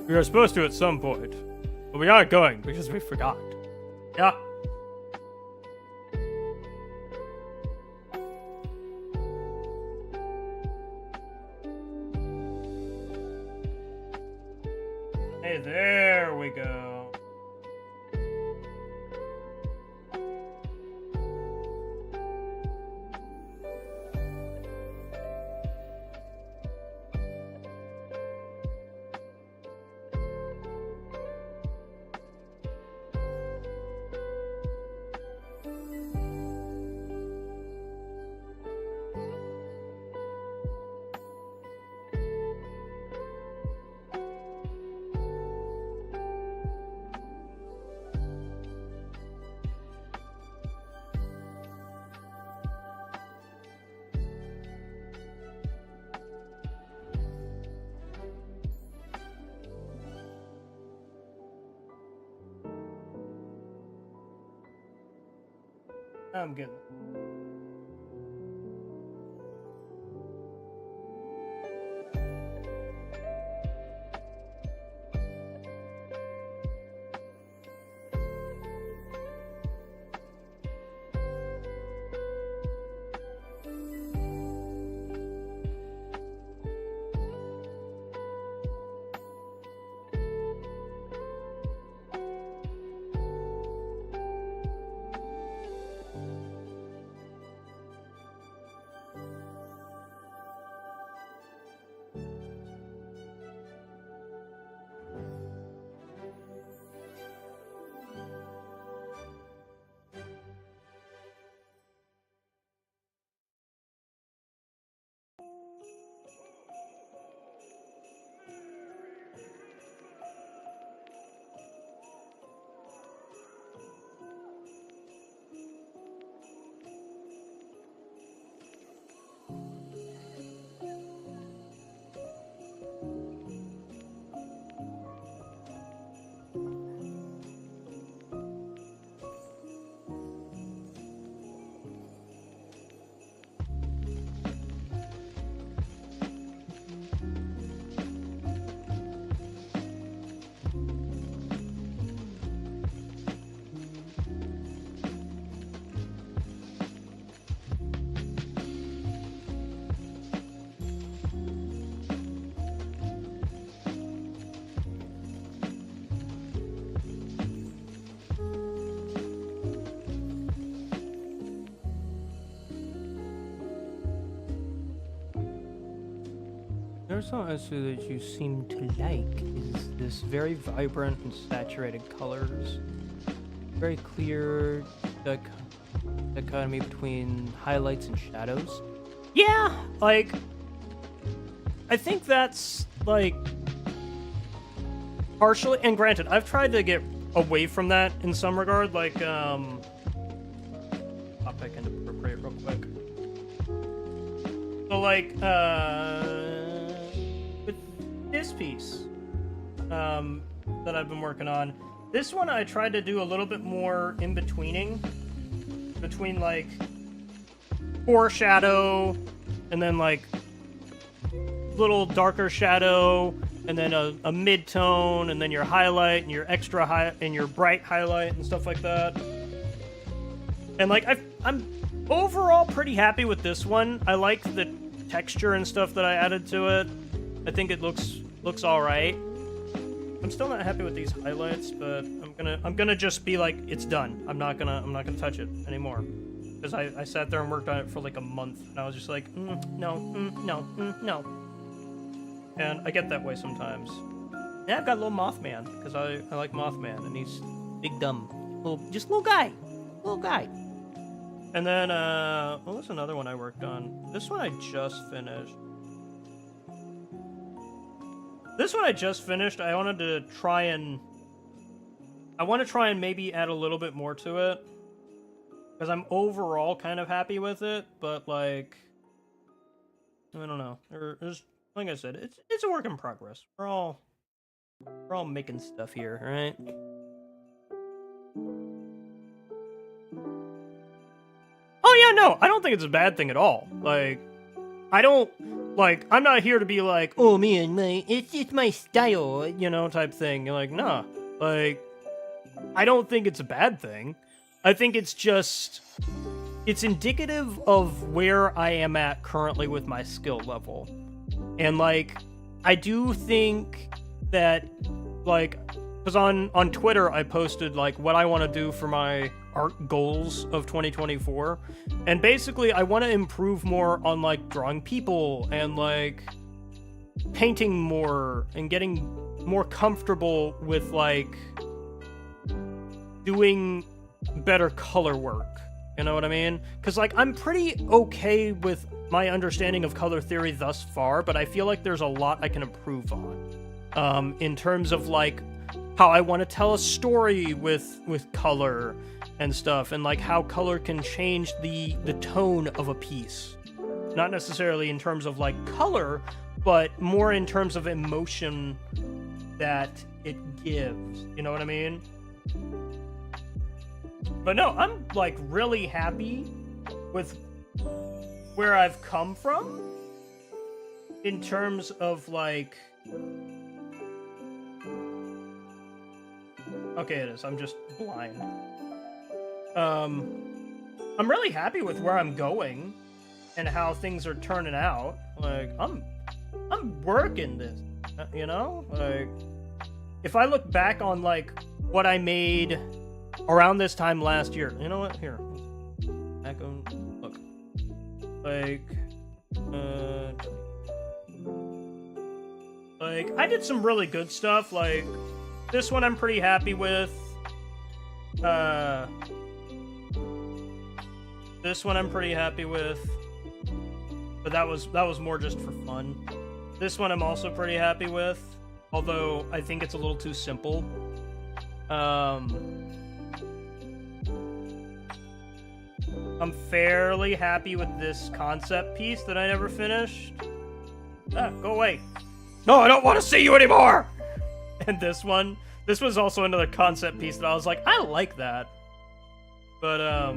We were supposed to at some point, but we aren't going because we forgot. Yeah. Hey, there we go. I'm good. There's something else that you seem to like is this very vibrant and saturated colors. Very clear dichotomy between highlights and shadows. Yeah, like, I think that's, like, partially, and granted, I've tried to get away from that in some regard, like, I'll pick and appropriate real quick. So, like, with this piece, that I've been working on, this one I tried to do a little bit more in-betweening, between, like, foreshadow, and then, like, little darker shadow, and then a mid-tone, and then your highlight, and your extra high, and your bright highlight, and stuff like that. And, like, I'm overall pretty happy with this one. I like the texture and stuff that I added to it. I think it looks alright. I'm still not happy with these highlights, but I'm gonna just be like, it's done. I'm not gonna touch it anymore. Because I sat there and worked on it for like a month, and I was just like, no. And I get that way sometimes. Yeah, I've got a little Mothman, because I like Mothman, and he's big, dumb. Little guy. And then, what was another one I worked on? This one I just finished. I wanted to try and... I want to try and maybe add a little bit more to it. Because I'm overall kind of happy with it, but, like... I don't know. There's, like I said, it's a work in progress. We're all making stuff here, right? Oh yeah, no, I don't think it's a bad thing at all. Like, I'm not here to be like, oh man, it's my style, you know, type thing. You're like, nah. Like, I don't think it's a bad thing. I think it's just, it's indicative of where I am at currently with my skill level. And, like, I do think that, like, because on Twitter I posted, like, what I want to do for my art goals of 2024. And basically, I want to improve more on, like, drawing people and, like, painting more and getting more comfortable with, like, doing better color work. You know what I mean? Because, like, I'm pretty okay with my understanding of color theory thus far, but I feel like there's a lot I can improve on. In terms of, like, how I want to tell a story with color and stuff, and, like, how color can change the tone of a piece. Not necessarily in terms of, like, color, but more in terms of emotion that it gives. You know what I mean? But no, I'm, like, really happy with where I've come from in terms of, like... Okay, it is. I'm just blind. I'm really happy with where I'm going and how things are turning out. Like, I'm working this, you know? Like, if I look back on, like, what I made around this time last year, you know what? Here. Back on, look. Like, I did some really good stuff. Like, this one I'm pretty happy with. This one I'm pretty happy with. But that was more just for fun. This one I'm also pretty happy with. Although, I think it's a little too simple. I'm fairly happy with this concept piece that I never finished. Ah, go away. No, I don't want to see you anymore! And this was also another concept piece that I was like, I like that. But, I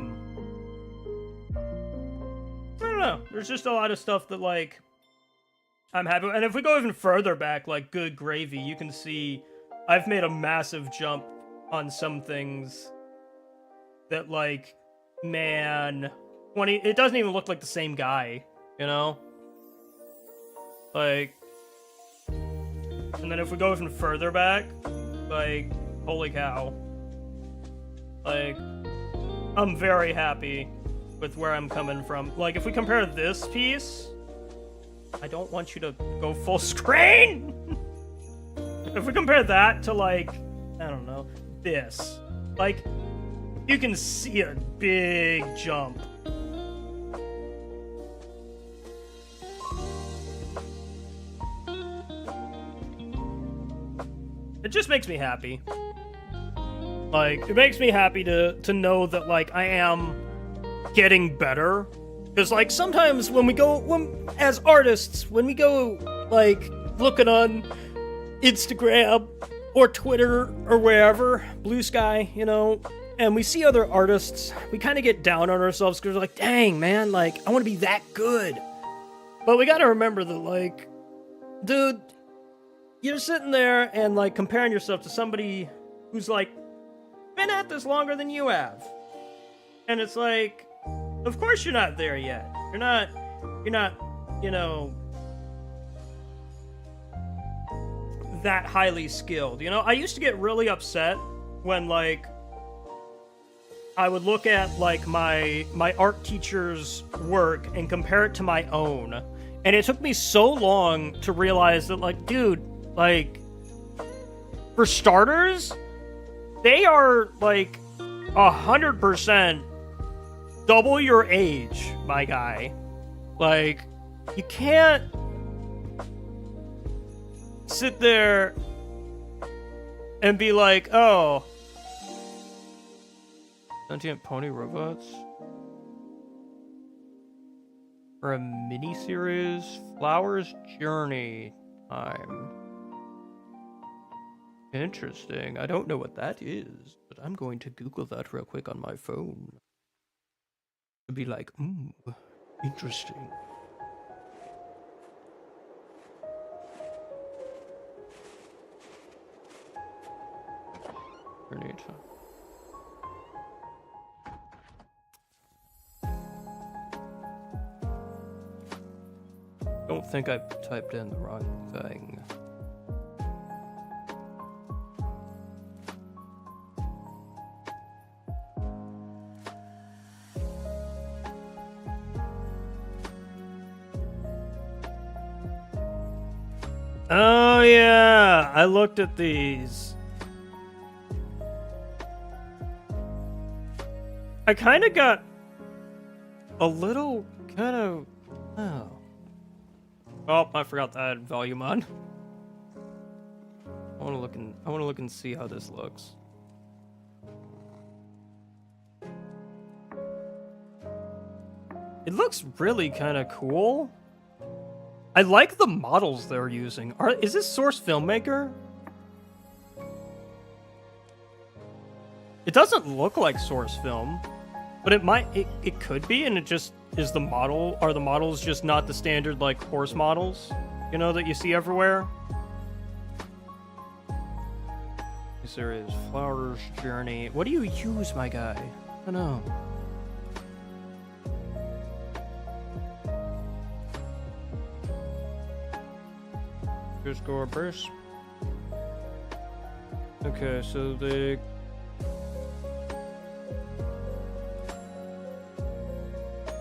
don't know. There's just a lot of stuff that, like, I'm happy with. And if we go even further back, like, good gravy, you can see I've made a massive jump on some things that, like, man, it doesn't even look like the same guy, you know? Like, and then if we go even further back, like, holy cow. Like, I'm very happy with where I'm coming from. Like, if we compare this piece I don't want you to go full screen. If we compare that to, like, I don't know, this, like, you can see a big jump. It just makes me happy. Like, it makes me happy to know that, like, I am getting better. Because, like, sometimes when we go, as artists, when we go, like, looking on Instagram or Twitter or wherever, Blue Sky, you know, and we see other artists, we kind of get down on ourselves because we're like, dang, man, like, I want to be that good. But we got to remember that, like, dude, you're sitting there and, like, comparing yourself to somebody who's, like, been at this longer than you have. And it's like, of course you're not there yet. You're not, you know, that highly skilled. You know, I used to get really upset when, like, I would look at, like, my art teacher's work and compare it to my own. And it took me so long to realize that, like, dude, like, for starters, they are, like, 100% double your age, my guy. Like, you can't sit there and be like, oh, sentient pony robots? For a mini-series, Flower's Journey time. Interesting. I don't know what that is, but I'm going to Google that real quick on my phone. To be like, interesting. Journey time. Don't think I typed in the wrong thing. Oh yeah, I looked at these. I kind of got a little oh. Oh, I forgot that I had volume on. I want to look and see how this looks. It looks really kind of cool. I like the models they're using. Is this Source Filmmaker? It doesn't look like Source Film, but it could be, and it just is the model. Are the models just not the standard, like, horse models, you know, that you see everywhere? There is Flower's Journey. What do you use, my guy? I don't know. Just go a burst. Okay, so the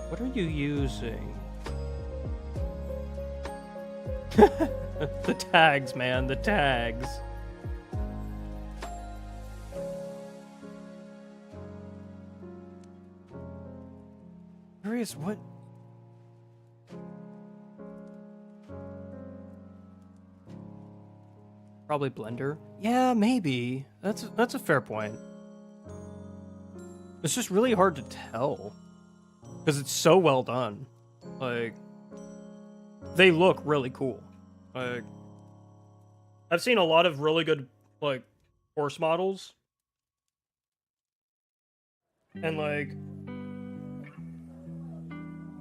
what are you using? The tags, man, the tags. Curious what? Probably Blender. Yeah, maybe. That's a fair point. It's just really hard to tell because it's so well done. Like, they look really cool. Like, I've seen a lot of really good, like, horse models, and like,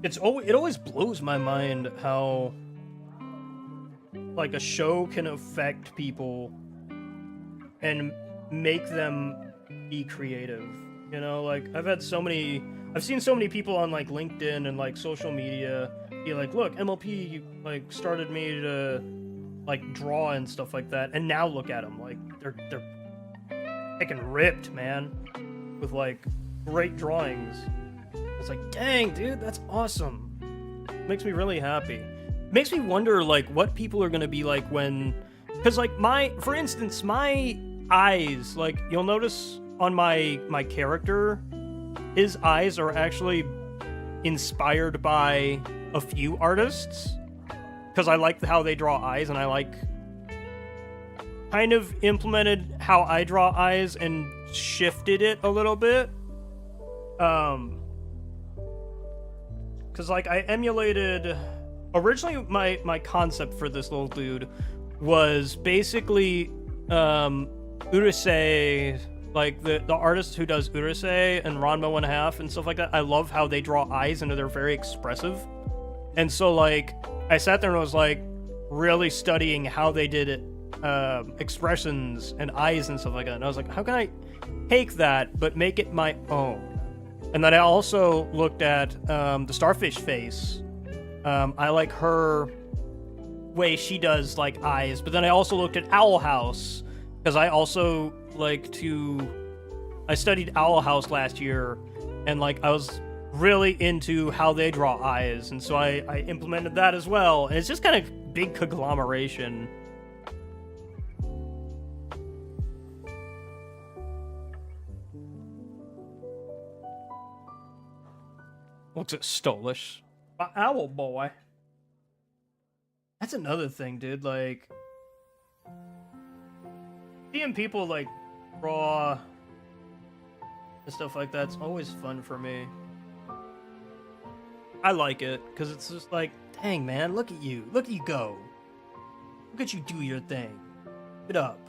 it always blows my mind how, like, a show can affect people and make them be creative. You know, like, I've seen so many people on, like, LinkedIn and, like, social media be like, look, MLP, like, started me to, like, draw and stuff like that, and now look at them, like, they're freaking ripped, man, with, like, great drawings. It's like, dang, dude, that's awesome. It makes me really happy. makes me wonder, like, what people are gonna be like when, because like for instance, my eyes, like you'll notice on my character, his eyes are actually inspired by a few artists, because I like how they draw eyes, and I like kind of implemented how I draw eyes and shifted it a little bit. Because like I emulated. Originally, my concept for this little dude was basically Urusei, like the artist who does Urusei and Ranma 1/2 and stuff like that. I love how they draw eyes and they're very expressive. And so like I sat there and was like really studying how they did it, expressions and eyes and stuff like that. And I was like, how can I take that but make it my own? And then I also looked at the Starfish face. I like her way she does like eyes, but then I also looked at Owl House because I also I studied Owl House last year, and like I was really into how they draw eyes, and so I implemented that as well, and it's just kind of big conglomeration. Looks at Stolish. Owl boy. That's another thing, dude. Like, seeing people like draw and stuff like that's always fun for me. I like it because it's just like, dang man, look at you go, look at you do your thing. Keep it up.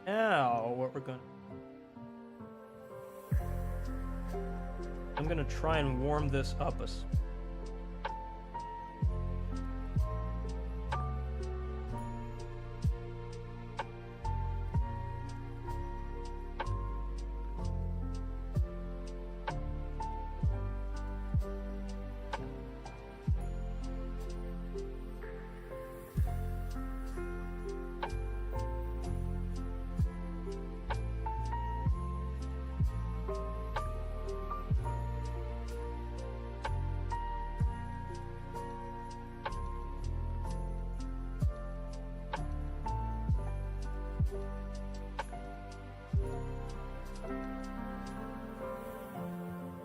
Now, what we're gonna. I'm gonna try and warm this up a.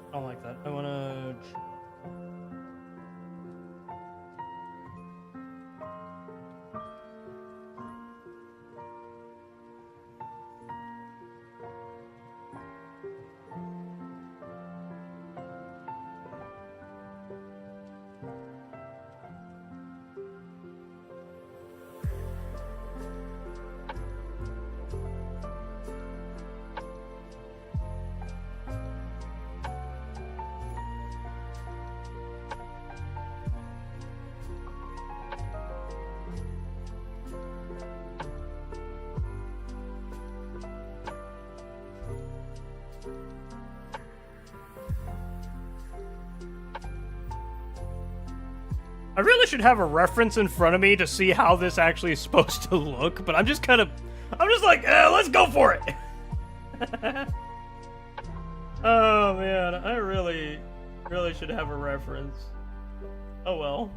I don't like that. I wanna. I really should have a reference in front of me to see how this actually is supposed to look, but I'm just like, let's go for it. Oh man, I really should have a reference. Oh well.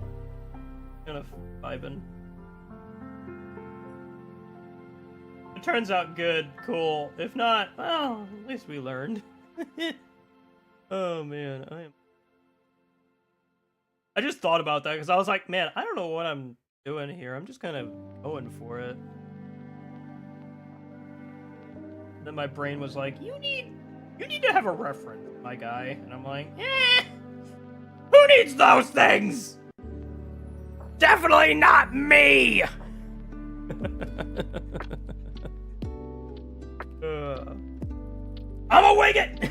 Kind of vibing. It turns out good, cool. If not, well, at least we learned. Oh man, I just thought about that because I was like, man, I don't know what I'm doing here. I'm just kind of going for it. Then my brain was like, you need to have a reference, my guy. And I'm like, who needs those things? Definitely not me. I'm a wing it.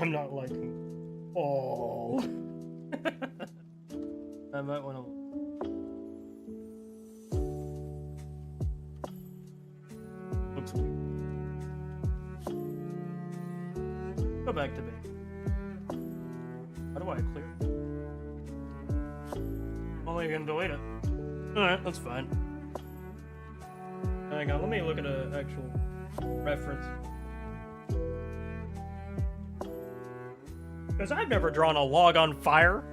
I'm not liking. Oh. I might want to. Looks weird. Go back to bed. How do I clear it? Only you can delete it. Alright, that's fine. Hang on, let me look at an actual reference. Because I've never drawn a log on fire.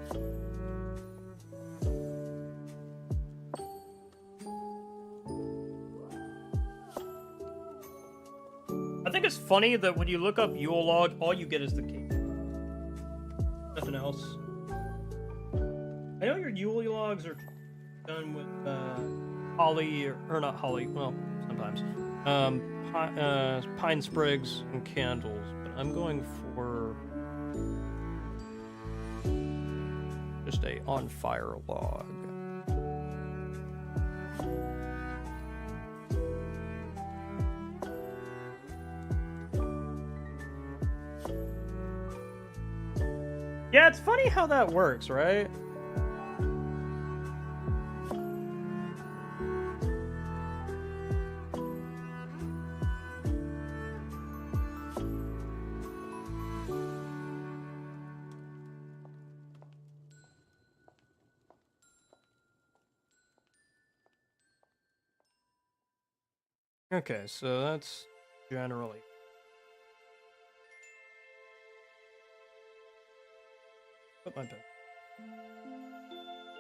I think it's funny that when you look up Yule log, all you get is the cape. Nothing else. I know your Yule logs are done with holly, or not holly, well, sometimes. Pine sprigs and candles, but I'm going for just a on fire log. Yeah, it's funny how that works, right? Okay, so that's generally. Put my pen.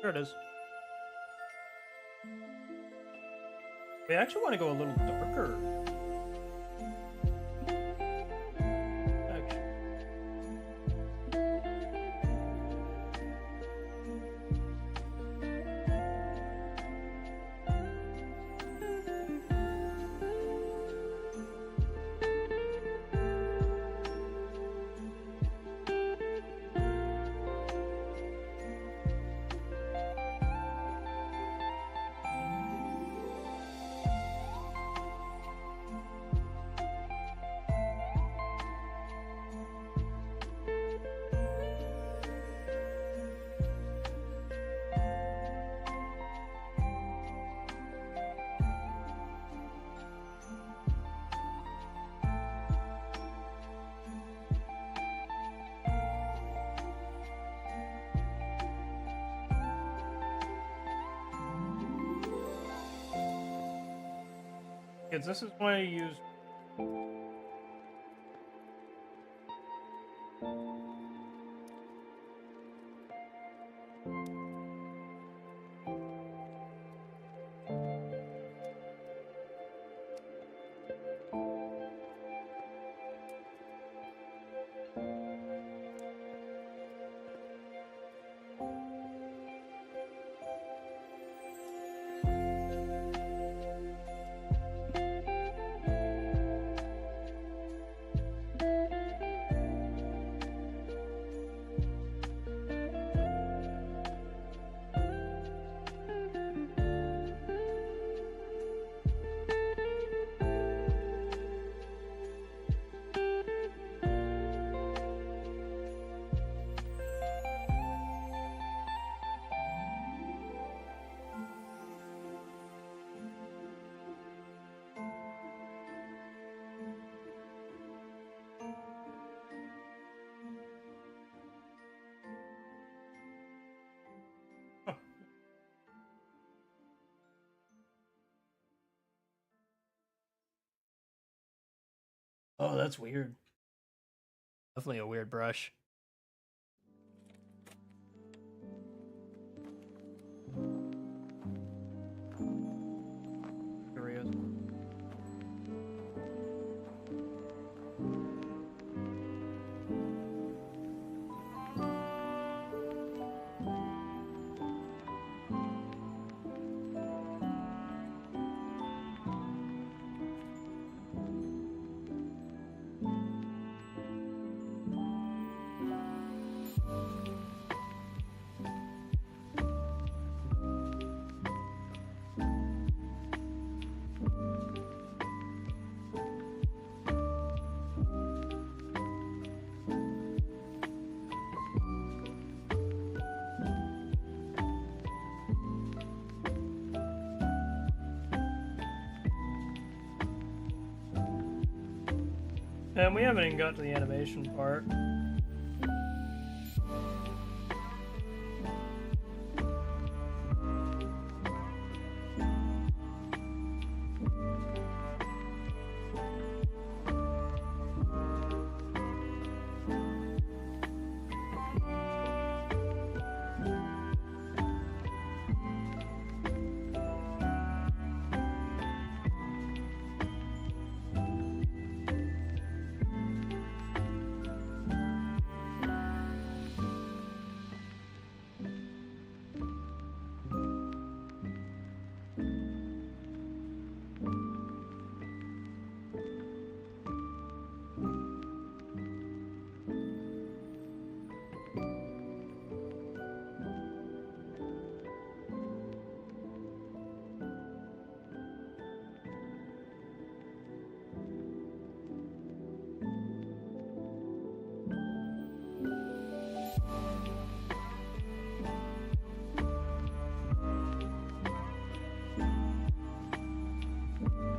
There it is. We actually want to go a little darker. Actually. Because this is why I use. Oh, that's weird. Definitely a weird brush. Here he is. And we haven't even got to the animation part.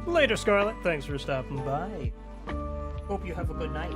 Later, Scarlet. Thanks for stopping by. Hope you have a good night.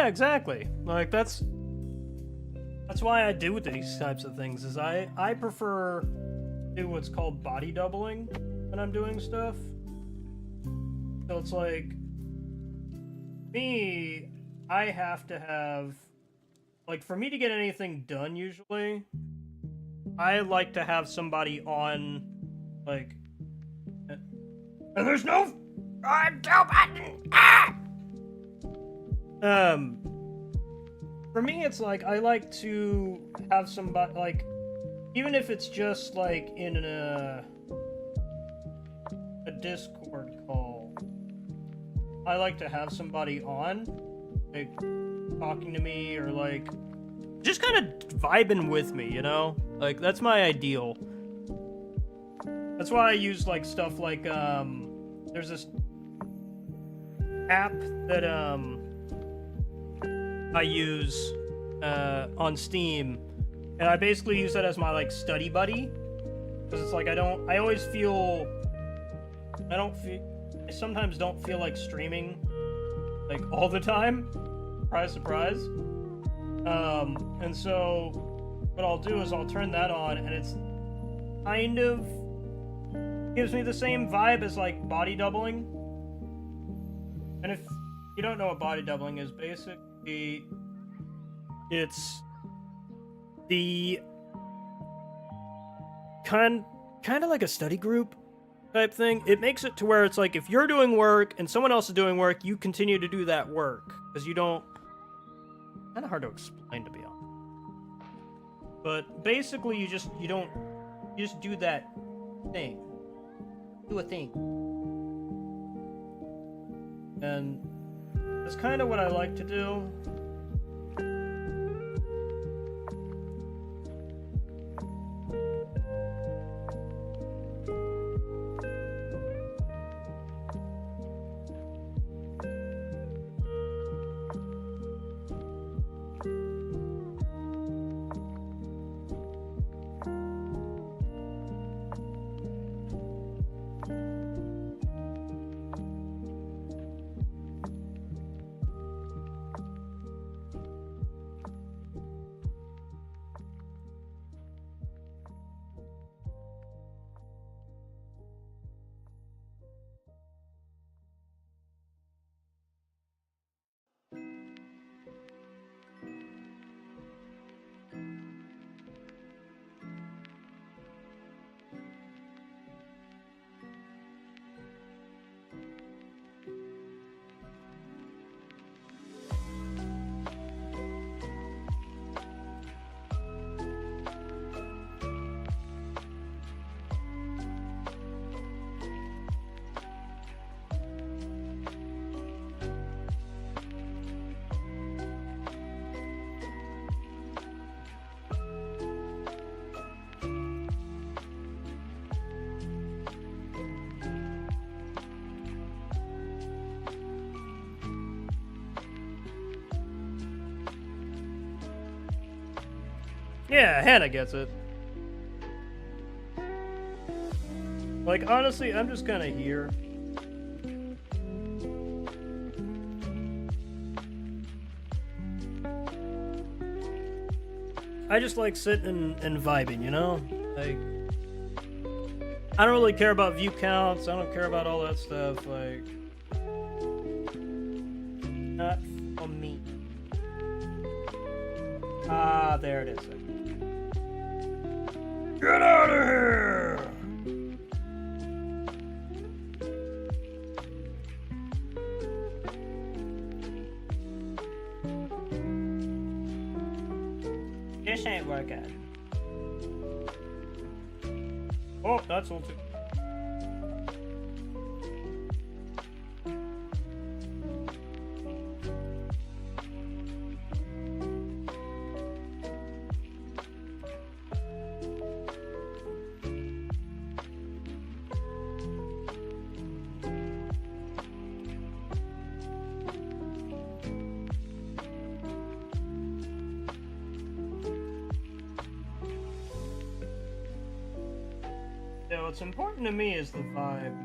Yeah, exactly. Like that's why I do these types of things. Is I prefer do what's called body doubling when I'm doing stuff. So it's like me, I have to have like for me to get anything done usually, I like to have somebody on like and there's no kill button. Ah! For me it's like I like to have somebody like even if it's just like in a Discord call, I like to have somebody on, like talking to me or like just kind of vibing with me, you know? Like that's my ideal. That's why I use like stuff like there's this app that I use on Steam, and I basically use that as my like study buddy because it's like I sometimes don't feel like streaming like all the time. Surprise, surprise. And so what I'll do is I'll turn that on, and it's kind of gives me the same vibe as like body doubling. And if you don't know what body doubling is, basically it's the kind of like a study group type thing. It makes it to where it's like if you're doing work and someone else is doing work, you continue to do that work because you don't. Kind of hard to explain, to be honest. But basically, you just do that thing. Do a thing. And that's kind of what I like to do. Yeah, Hannah gets it. Like, honestly, I'm just kind of here. I just like sitting and vibing, you know? Like, I don't really care about view counts. I don't care about all that stuff. Like, not for me. Ah, there it is. Get out of here! This ain't working. Oh, that's all too. What's important to me is the vibe.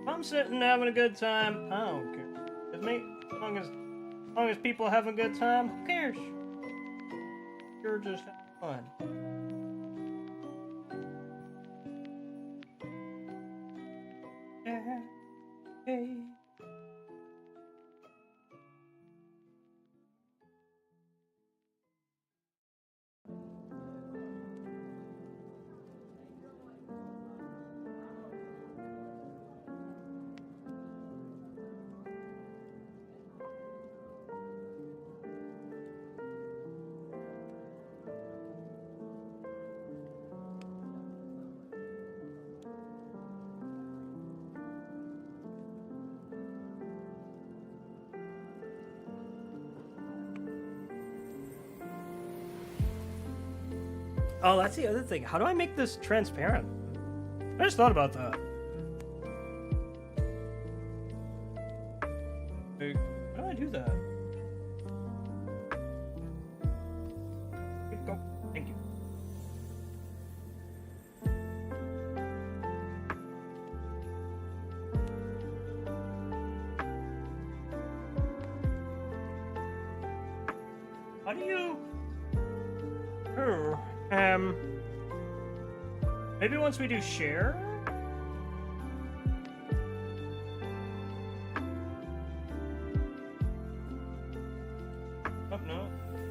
If I'm sitting having a good time, I don't care. With me, as long as As long as people have a good time, who cares? You're just having fun. Yeah. Hey. Oh, that's the other thing. How do I make this transparent? I just thought about that. Like, how do I do that? Go. Thank you. How do you... Oh, maybe once we do share? Oh, no.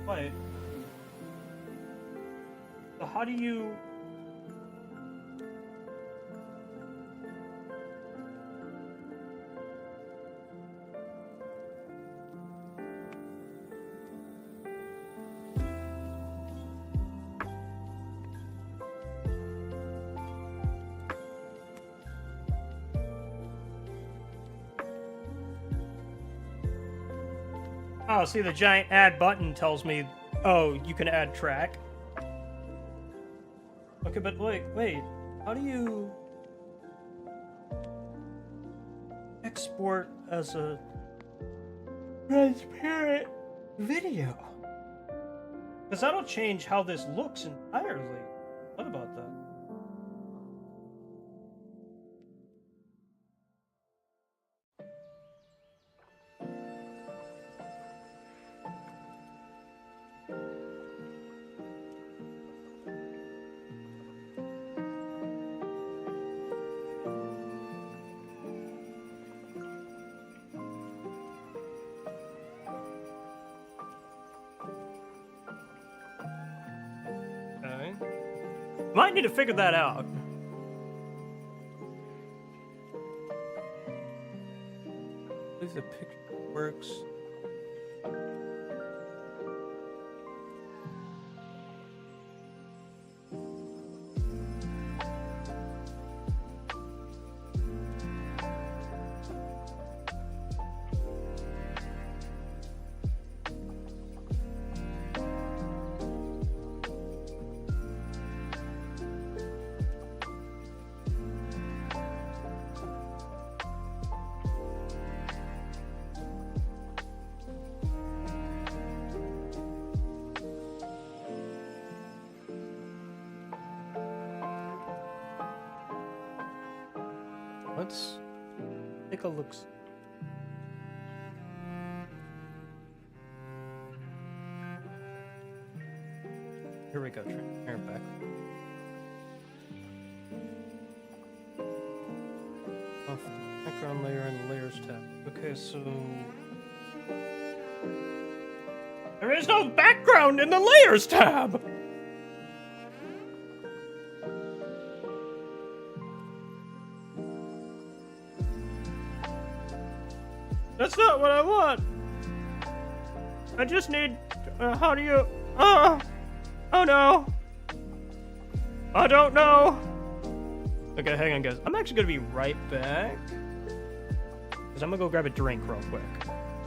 Wait. So how do you... Oh, see, the giant add button tells me, oh, you can add track. Okay, but wait, how do you export as a transparent video? Because that'll change how this looks entirely. What about that? Might need to figure that out. I believe the picture works. Let's take a look. Here we go. Transparent back. Off the background layer and the layers tab. Okay, so there is no background in the layers tab. That's not what I want. I just need... how do you... oh no. I don't know. Okay, hang on, guys. I'm actually going to be right back. Because I'm going to go grab a drink real quick.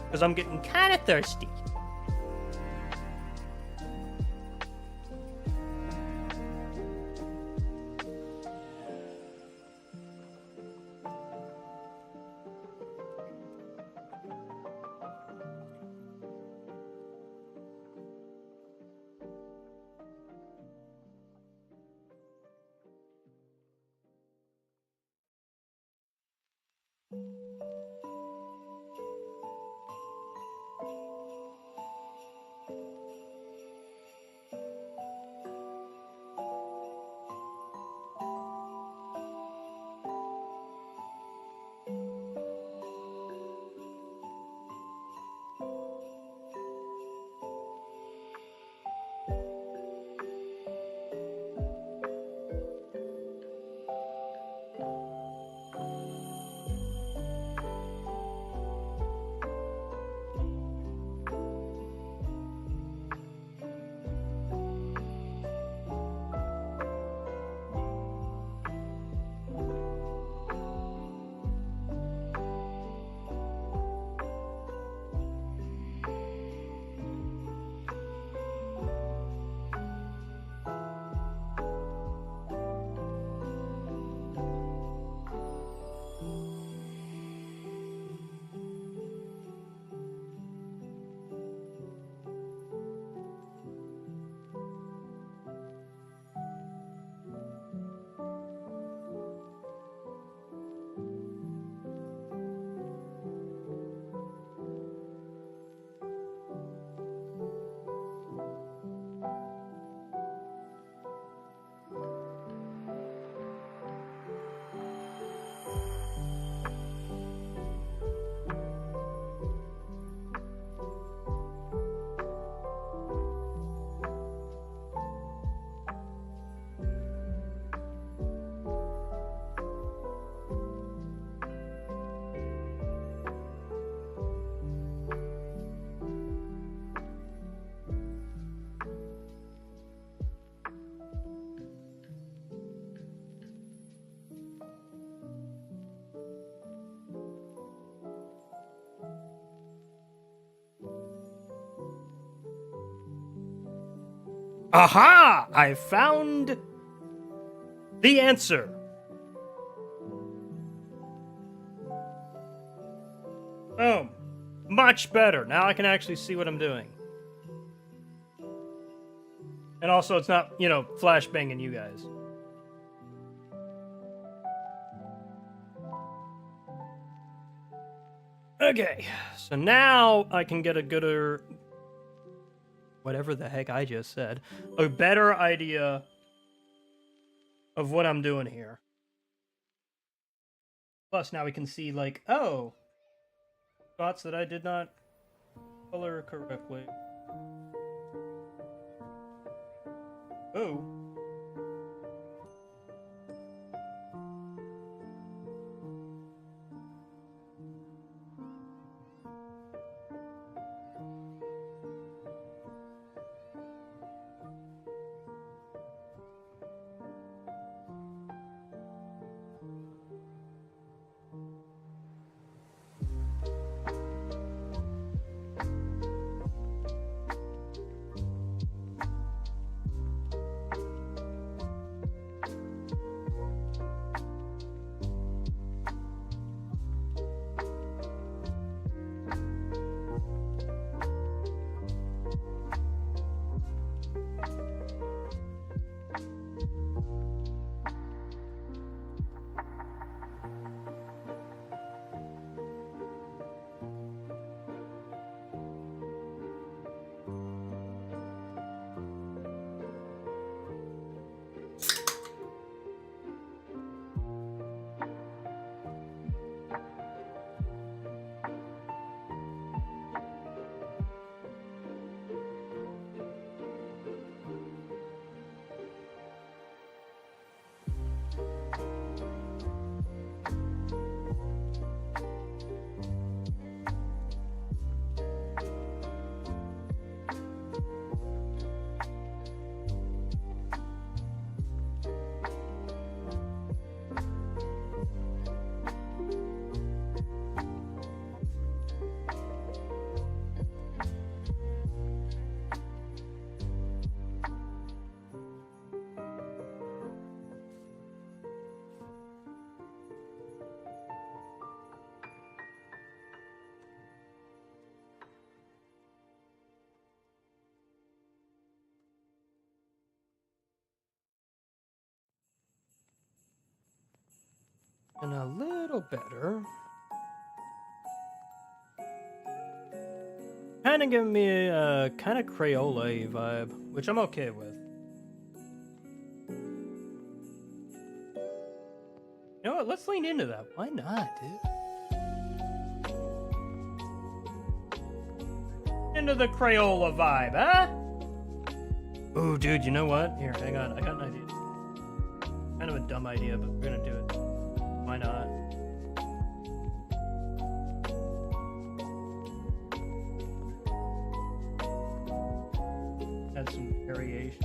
Because I'm getting kind of thirsty. Aha! I found the answer. Boom. Much better. Now I can actually see what I'm doing. And also, it's not, you know, flashbanging you guys. Okay, so now I can get a gooder... whatever the heck I just said. A better idea of what I'm doing here. Plus, now we can see, like, oh, spots that I did not color correctly. Oh. And a little better. Kind of giving me a kind of Crayola vibe, which I'm okay with. You know what? Let's lean into that. Why not, dude? Into the Crayola vibe, huh? Ooh, dude, you know what? Here, hang on. I got an idea. Kind of a dumb idea, but we're gonna do it. Why not? Add some variation.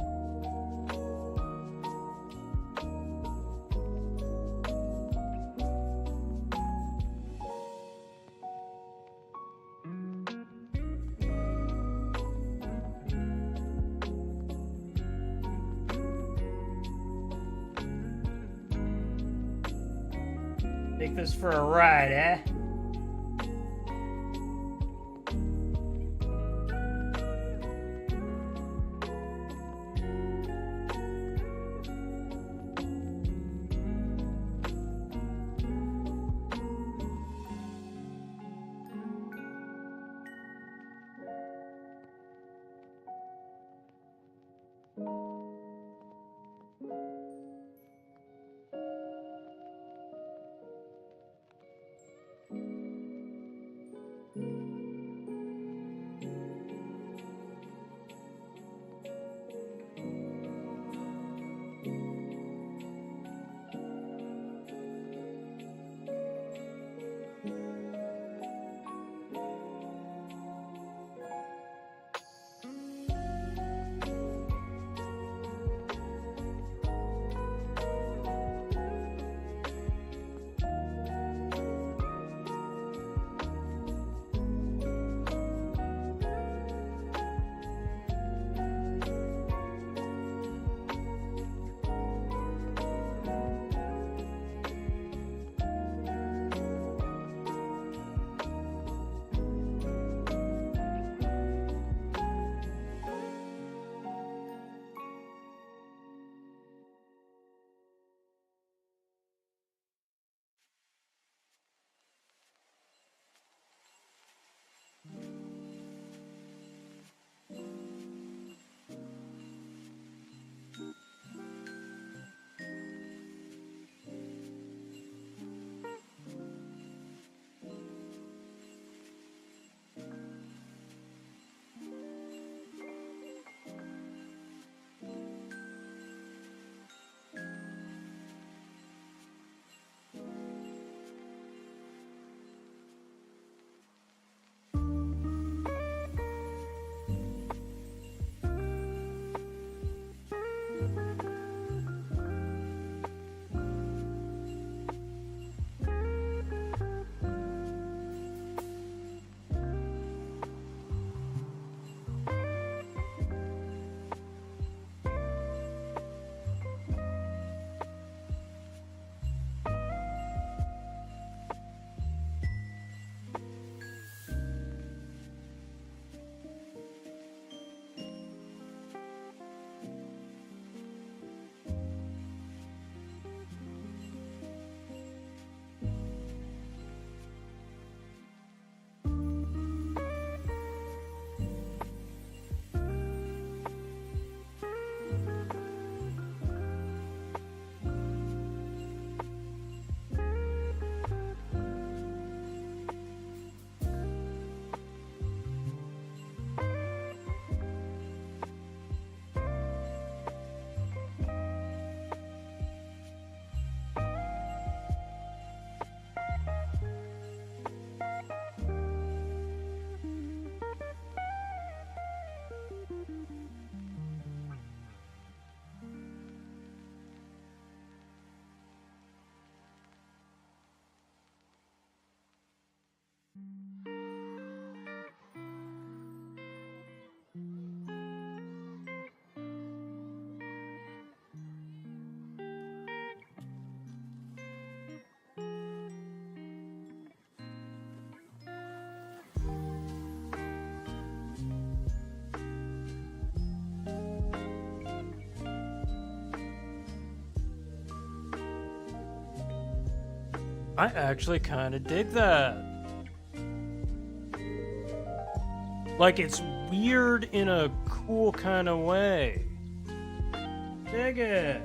Take this for a ride, eh? I actually kind of dig that. Like, it's weird in a cool kind of way. Dig it.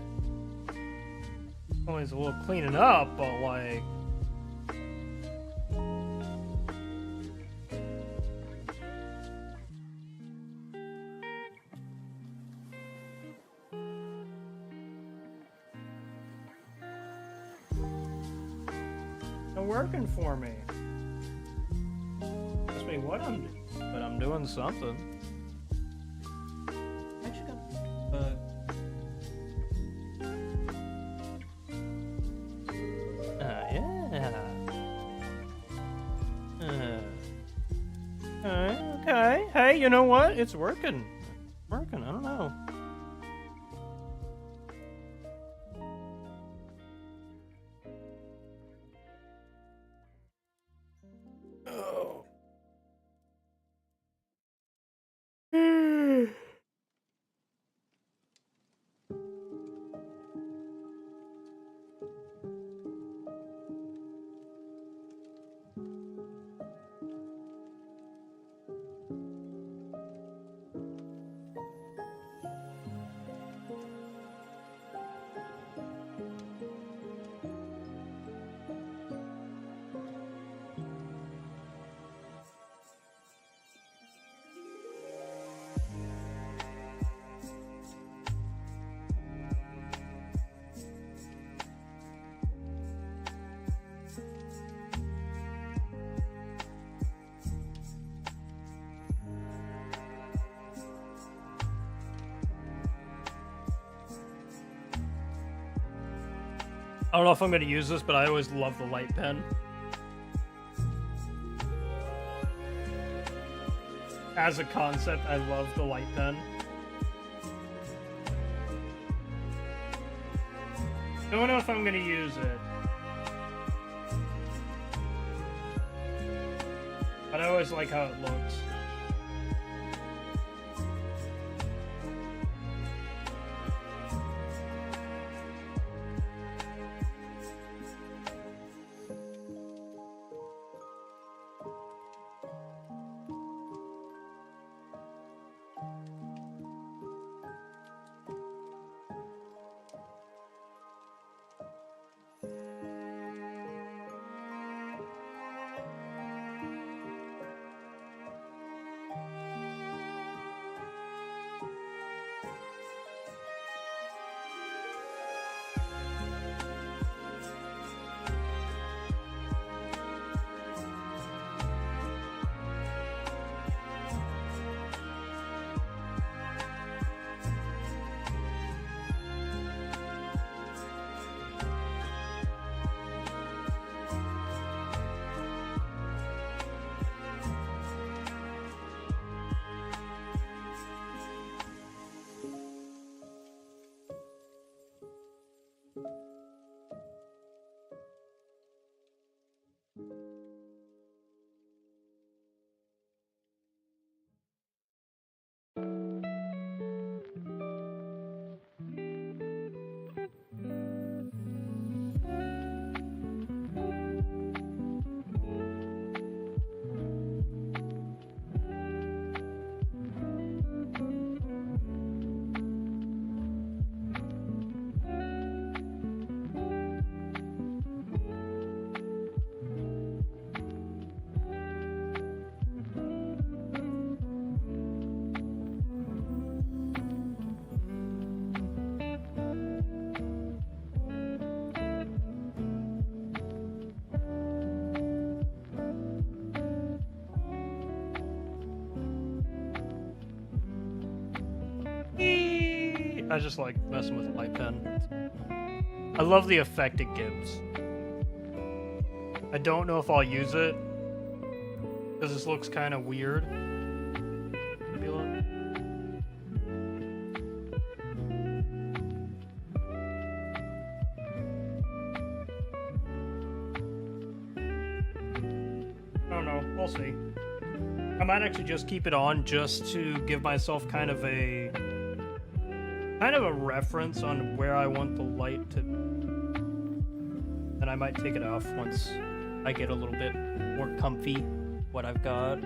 Always a little cleaning up, but like... It's working for me. Ask me what I'm doing, but I'm doing something. Actually, yeah. Okay. Hey, you know what? It's working. Working. I don't know. Oh. I don't know if I'm going to use this, but I always love the light pen. As a concept, I love the light pen. Don't know if I'm going to use it. But I always like how it looks. I just like messing with the light pen. I love the effect it gives. I don't know if I'll use it because this looks kind of weird. I don't know. We'll see. I might actually just keep it on just to give myself kind of a reference on where I want the light to and I might take it off once I get a little bit more comfy. What I've got.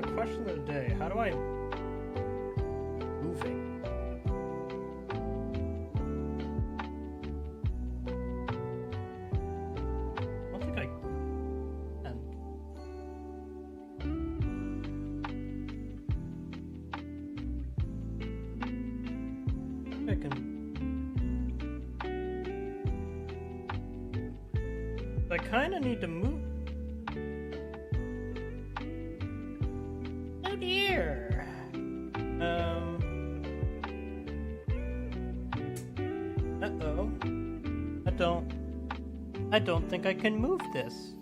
question of the day. How do I... Moving. I don't think I can. I can... I kind of need to move. Oh dear. Uh-oh. I don't think I can move this.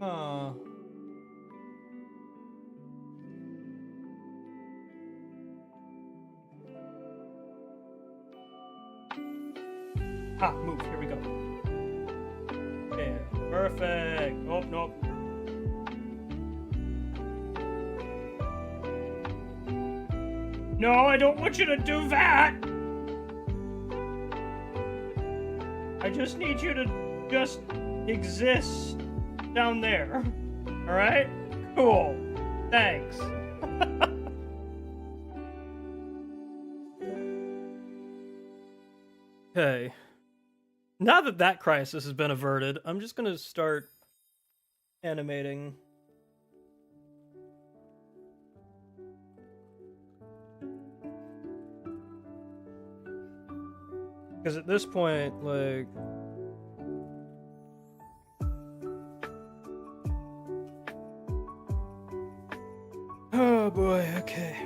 Huh. Ah, move. Here we go. Yeah, perfect. Oh, nope. No, I don't want you to do that. I just need you to just exist down there. All right? Cool. Thanks. Okay. Now that that crisis has been averted, I'm just gonna start animating. Because at this point, like... Oh boy, okay.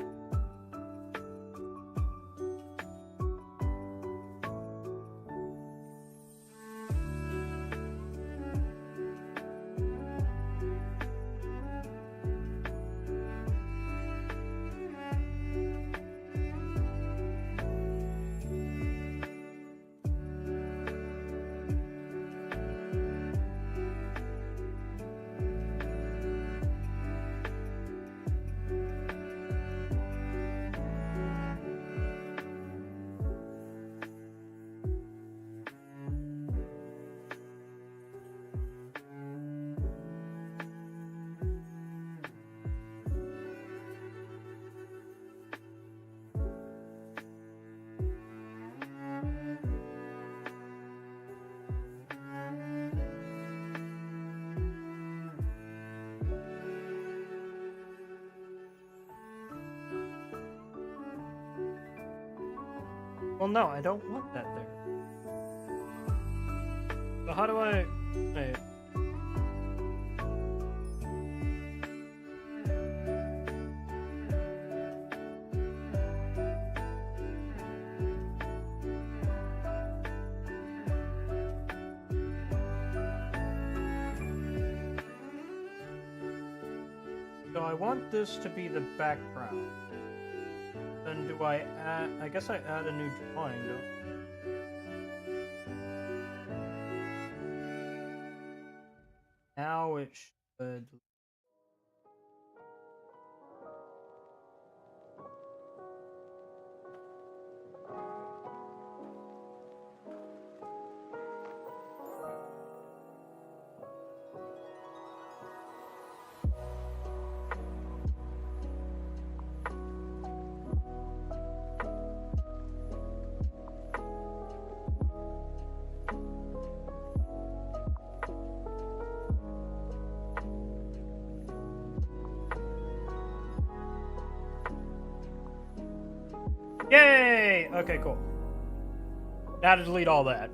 Well, no, I don't want that there. So how do I... Wait. So I want this to be the background. Then do I add... I guess I add a new drawing, don't I? Now it should... Yay! Okay, cool. Now to delete all that.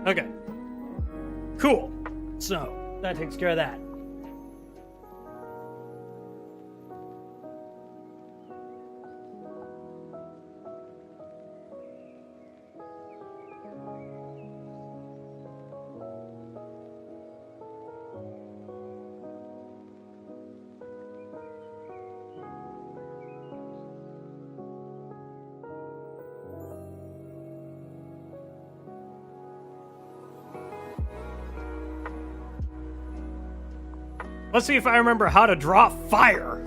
Okay. Cool. So, that takes care of that. Let's see if I remember how to draw fire.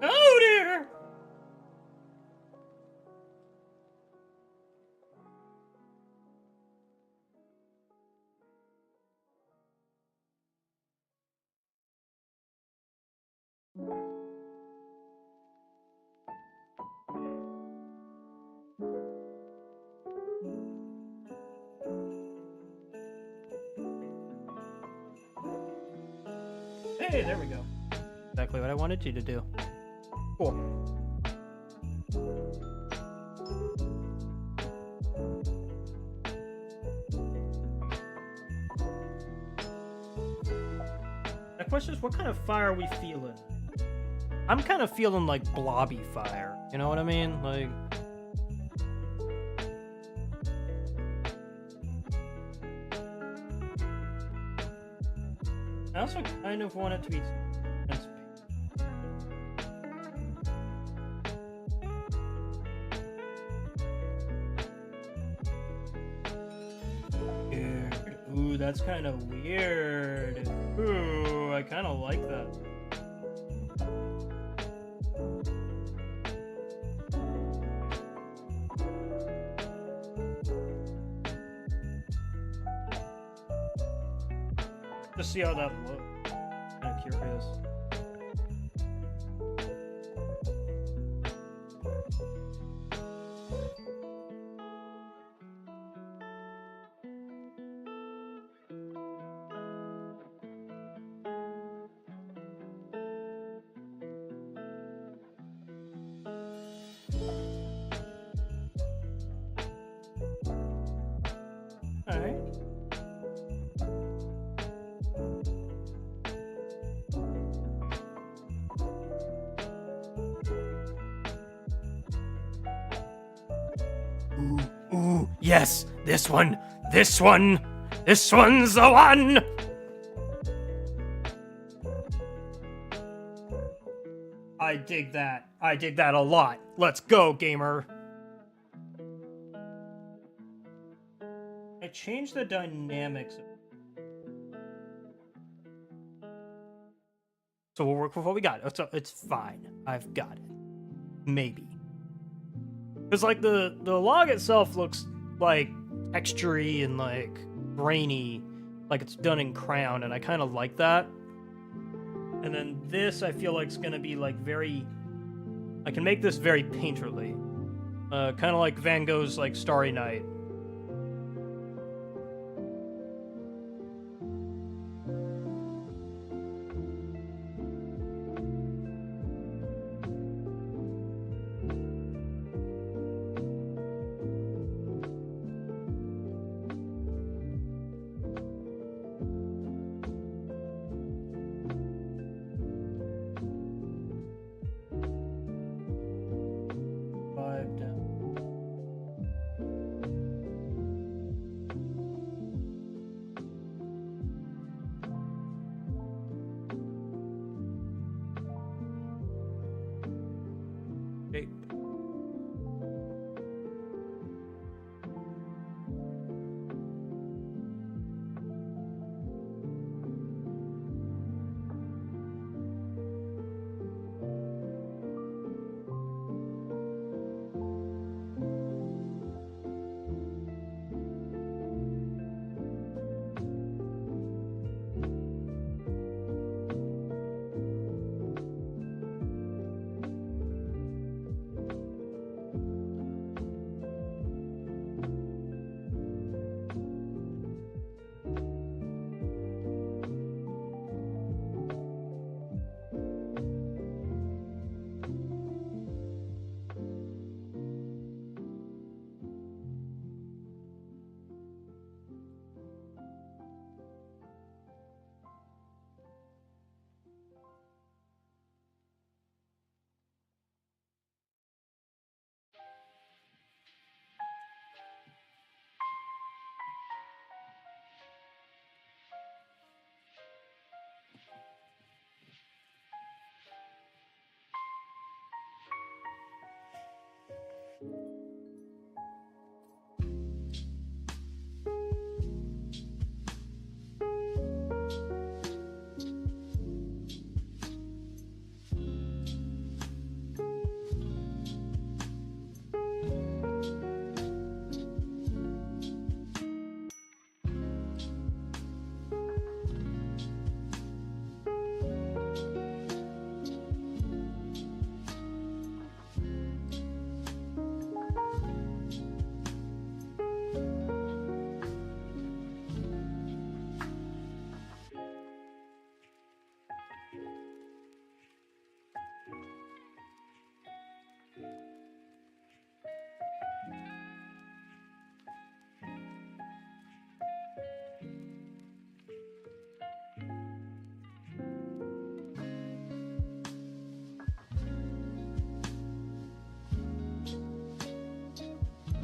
Oh dear. Hey, there we go. Exactly what I wanted you to do. Cool. The question is, what kind of fire are we feeling? I'm kind of feeling like blobby fire. You know what I mean? Like... I also kind of want it to be... Weird. Ooh, that's kind of weird. Ooh, I kind of like that. Just see how that looks. Kind of curious. Alright. Ooh, yes, this one, this one's the one! I dig that a lot. Let's go, gamer. I changed the dynamics. So we'll work with what we got. It's fine. I've got it. Maybe. Because, like, the log itself looks, like, textury and, like, grainy. Like it's done in crayon, and I kind of like that. And then this, I feel like, is going to be, like, very... I can make this very painterly. Kind of like Van Gogh's, like, Starry Night.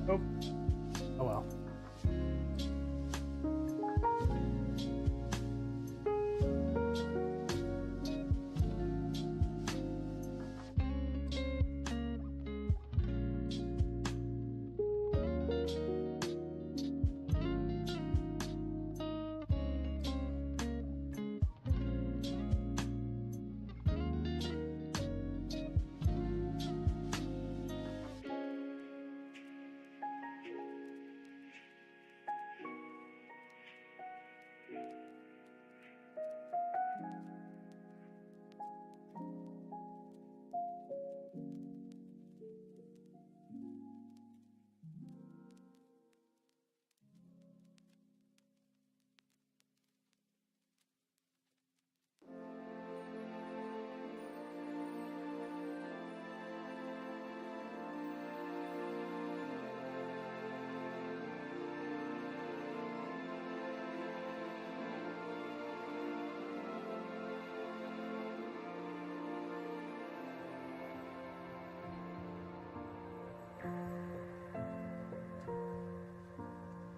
Oh. Oh well.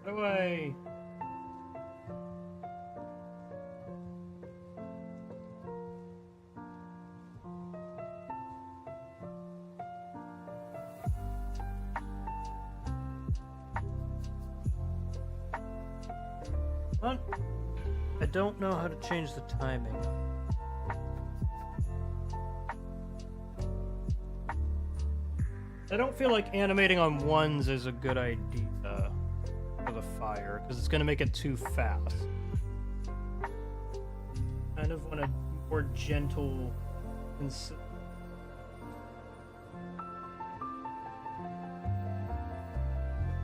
How do I... Well, I don't know how to change the timing. I don't feel like animating on ones is a good idea for the fire, because it's going to make it too fast. Kind of want a more gentle... I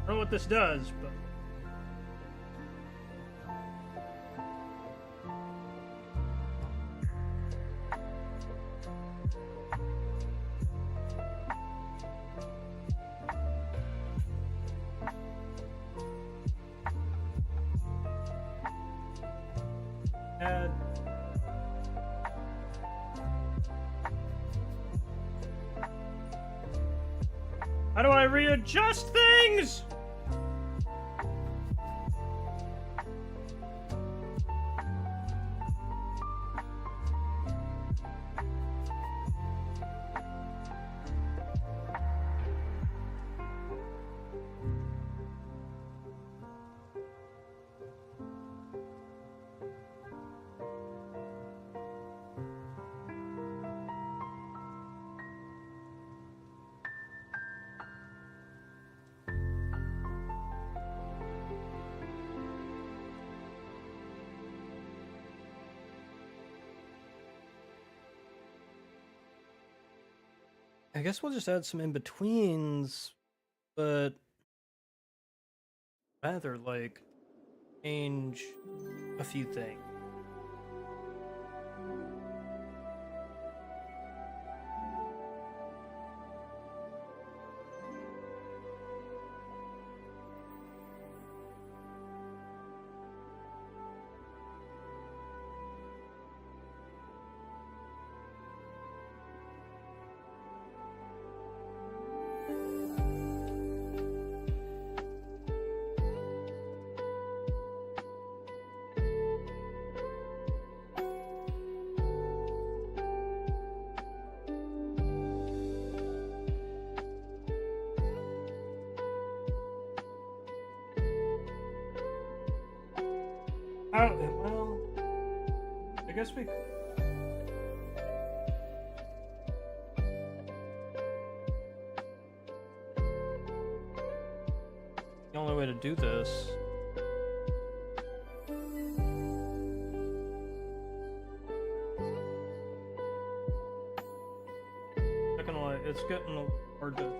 don't know what this does, but... Add... How do I readjust things? I guess we'll just add some in-betweens, but rather, like, change a few things. guess we. The only way to do this. Not gonna lie, it's getting a little hard to.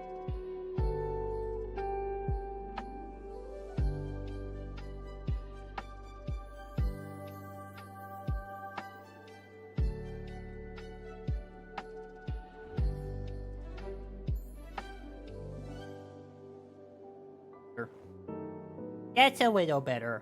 That's a little better.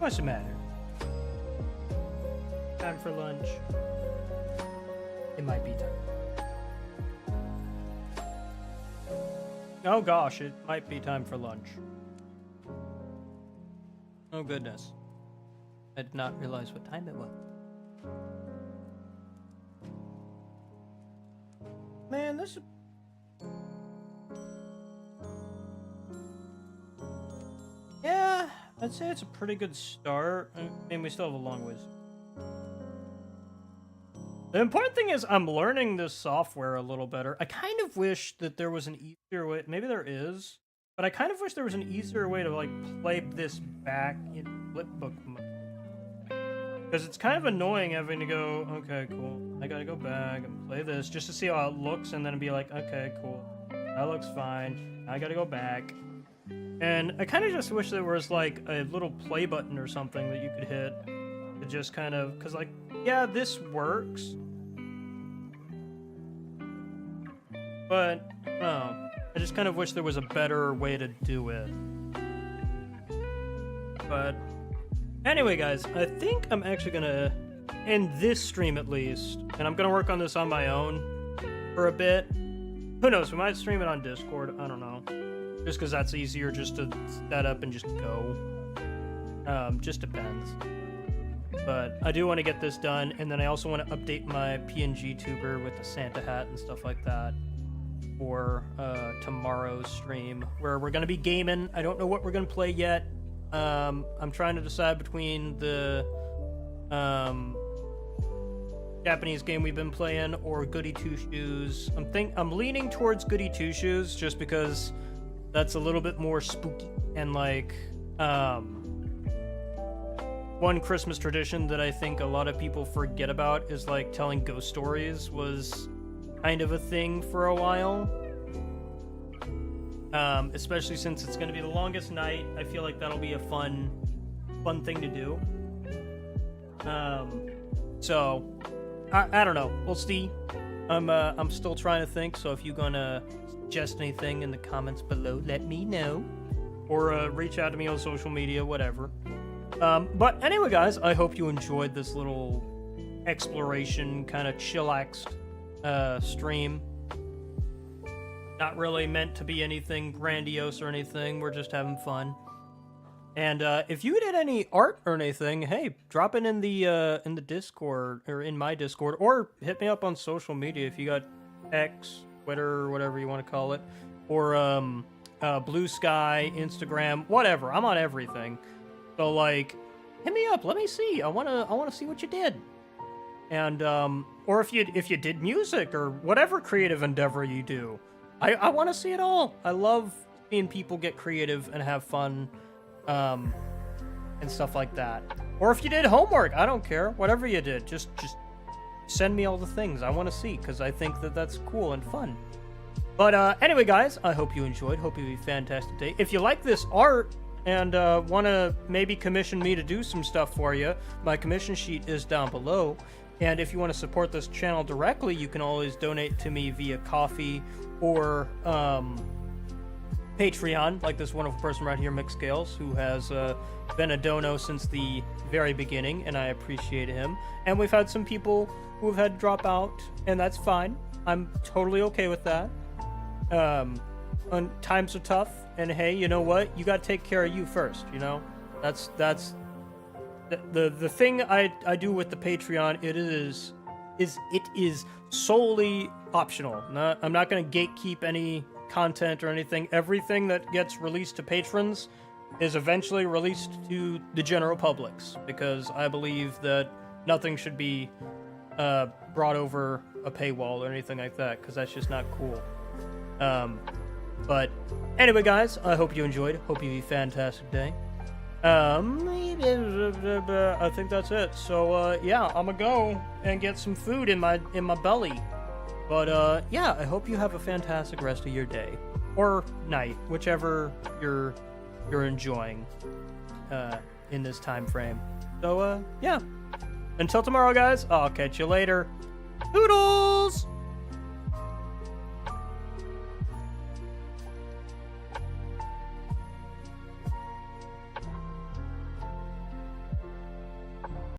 What's the matter? Time for lunch. It might be time. Oh gosh, it might be time for lunch. Oh goodness. I did not realize what time it was. Man, this is... Yeah, I'd say it's a pretty good start. I mean, we still have a long ways. The important thing is I'm learning this software a little better. I kind of wish that there was an easier way. Maybe there is. But I kind of wish there was an easier way to, like, play this back in flipbook mode. Because it's kind of annoying having to go, okay, cool. I gotta go back and play this just to see how it looks and then be like, okay, cool. That looks fine. I gotta go back. And I kind of just wish there was, like, a little play button or something that you could hit. To just kind of, because, like, yeah, this works. But, oh, I just kind of wish there was a better way to do it. But, anyway, guys, I think I'm actually gonna end this stream at least. And I'm gonna work on this on my own for a bit. Who knows, we might stream it on Discord, I don't know. Just because that's easier just to set up and just go. Just depends. But I do want to get this done, and then I also want to update my PNG tuber with the Santa hat and stuff like that for tomorrow's stream, where we're going to be gaming. I don't know what we're going to play yet. I'm trying to decide between the Japanese game we've been playing or Goody Two Shoes. I'm leaning towards Goody Two Shoes just because that's a little bit more spooky and like one Christmas tradition that I think a lot of people forget about is like telling ghost stories was kind of a thing for a while. Especially since it's going to be the longest night. I feel like that'll be a fun thing to do. So I don't know. We'll see. I'm still trying to think. So if you're gonna suggest anything in the comments below, let me know, or reach out to me on social media, whatever. But anyway, guys, I hope you enjoyed this little exploration, kind of chillaxed stream. Not really meant to be anything grandiose or anything. We're just having fun. And if you did any art or anything, hey, drop it in the Discord, or in my Discord, or hit me up on social media if you got X, Twitter, or whatever you want to call it, or Blue Sky, Instagram, whatever. I'm on everything. So like, hit me up. Let me see. I wanna see what you did. And or if you did music or whatever creative endeavor you do, I want to see it all. I love seeing people get creative and have fun, and stuff like that. Or if you did homework, I don't care. Whatever you did, just send me all the things I want to see, because I think that that's cool and fun. But anyway, guys, I hope you enjoyed. Hope you have a fantastic day. If you like this art and want to maybe commission me to do some stuff for you, my commission sheet is down below. And if you want to support this channel directly, you can always donate to me via Coffee or Patreon, like this wonderful person right here, Mick Scales, who has been a dono since the very beginning, and I appreciate him. And we've had some people who have had to drop out, and that's fine. I'm totally okay with that. Times are tough, and hey, you know what? You gotta take care of you first, you know? That's the thing I do with the Patreon. It is solely optional. I'm not gonna gatekeep any content or anything. Everything that gets released to patrons is eventually released to the general publics, because I believe that nothing should be brought over a paywall or anything like that, because that's just not cool. But anyway, guys, I hope you enjoyed. Hope you have a fantastic day. I think that's it. So yeah, I'm gonna go and get some food in my belly. But yeah, I hope you have a fantastic rest of your day or night, whichever you're enjoying in this time frame. So yeah, until tomorrow, guys, I'll catch you later. Toodles!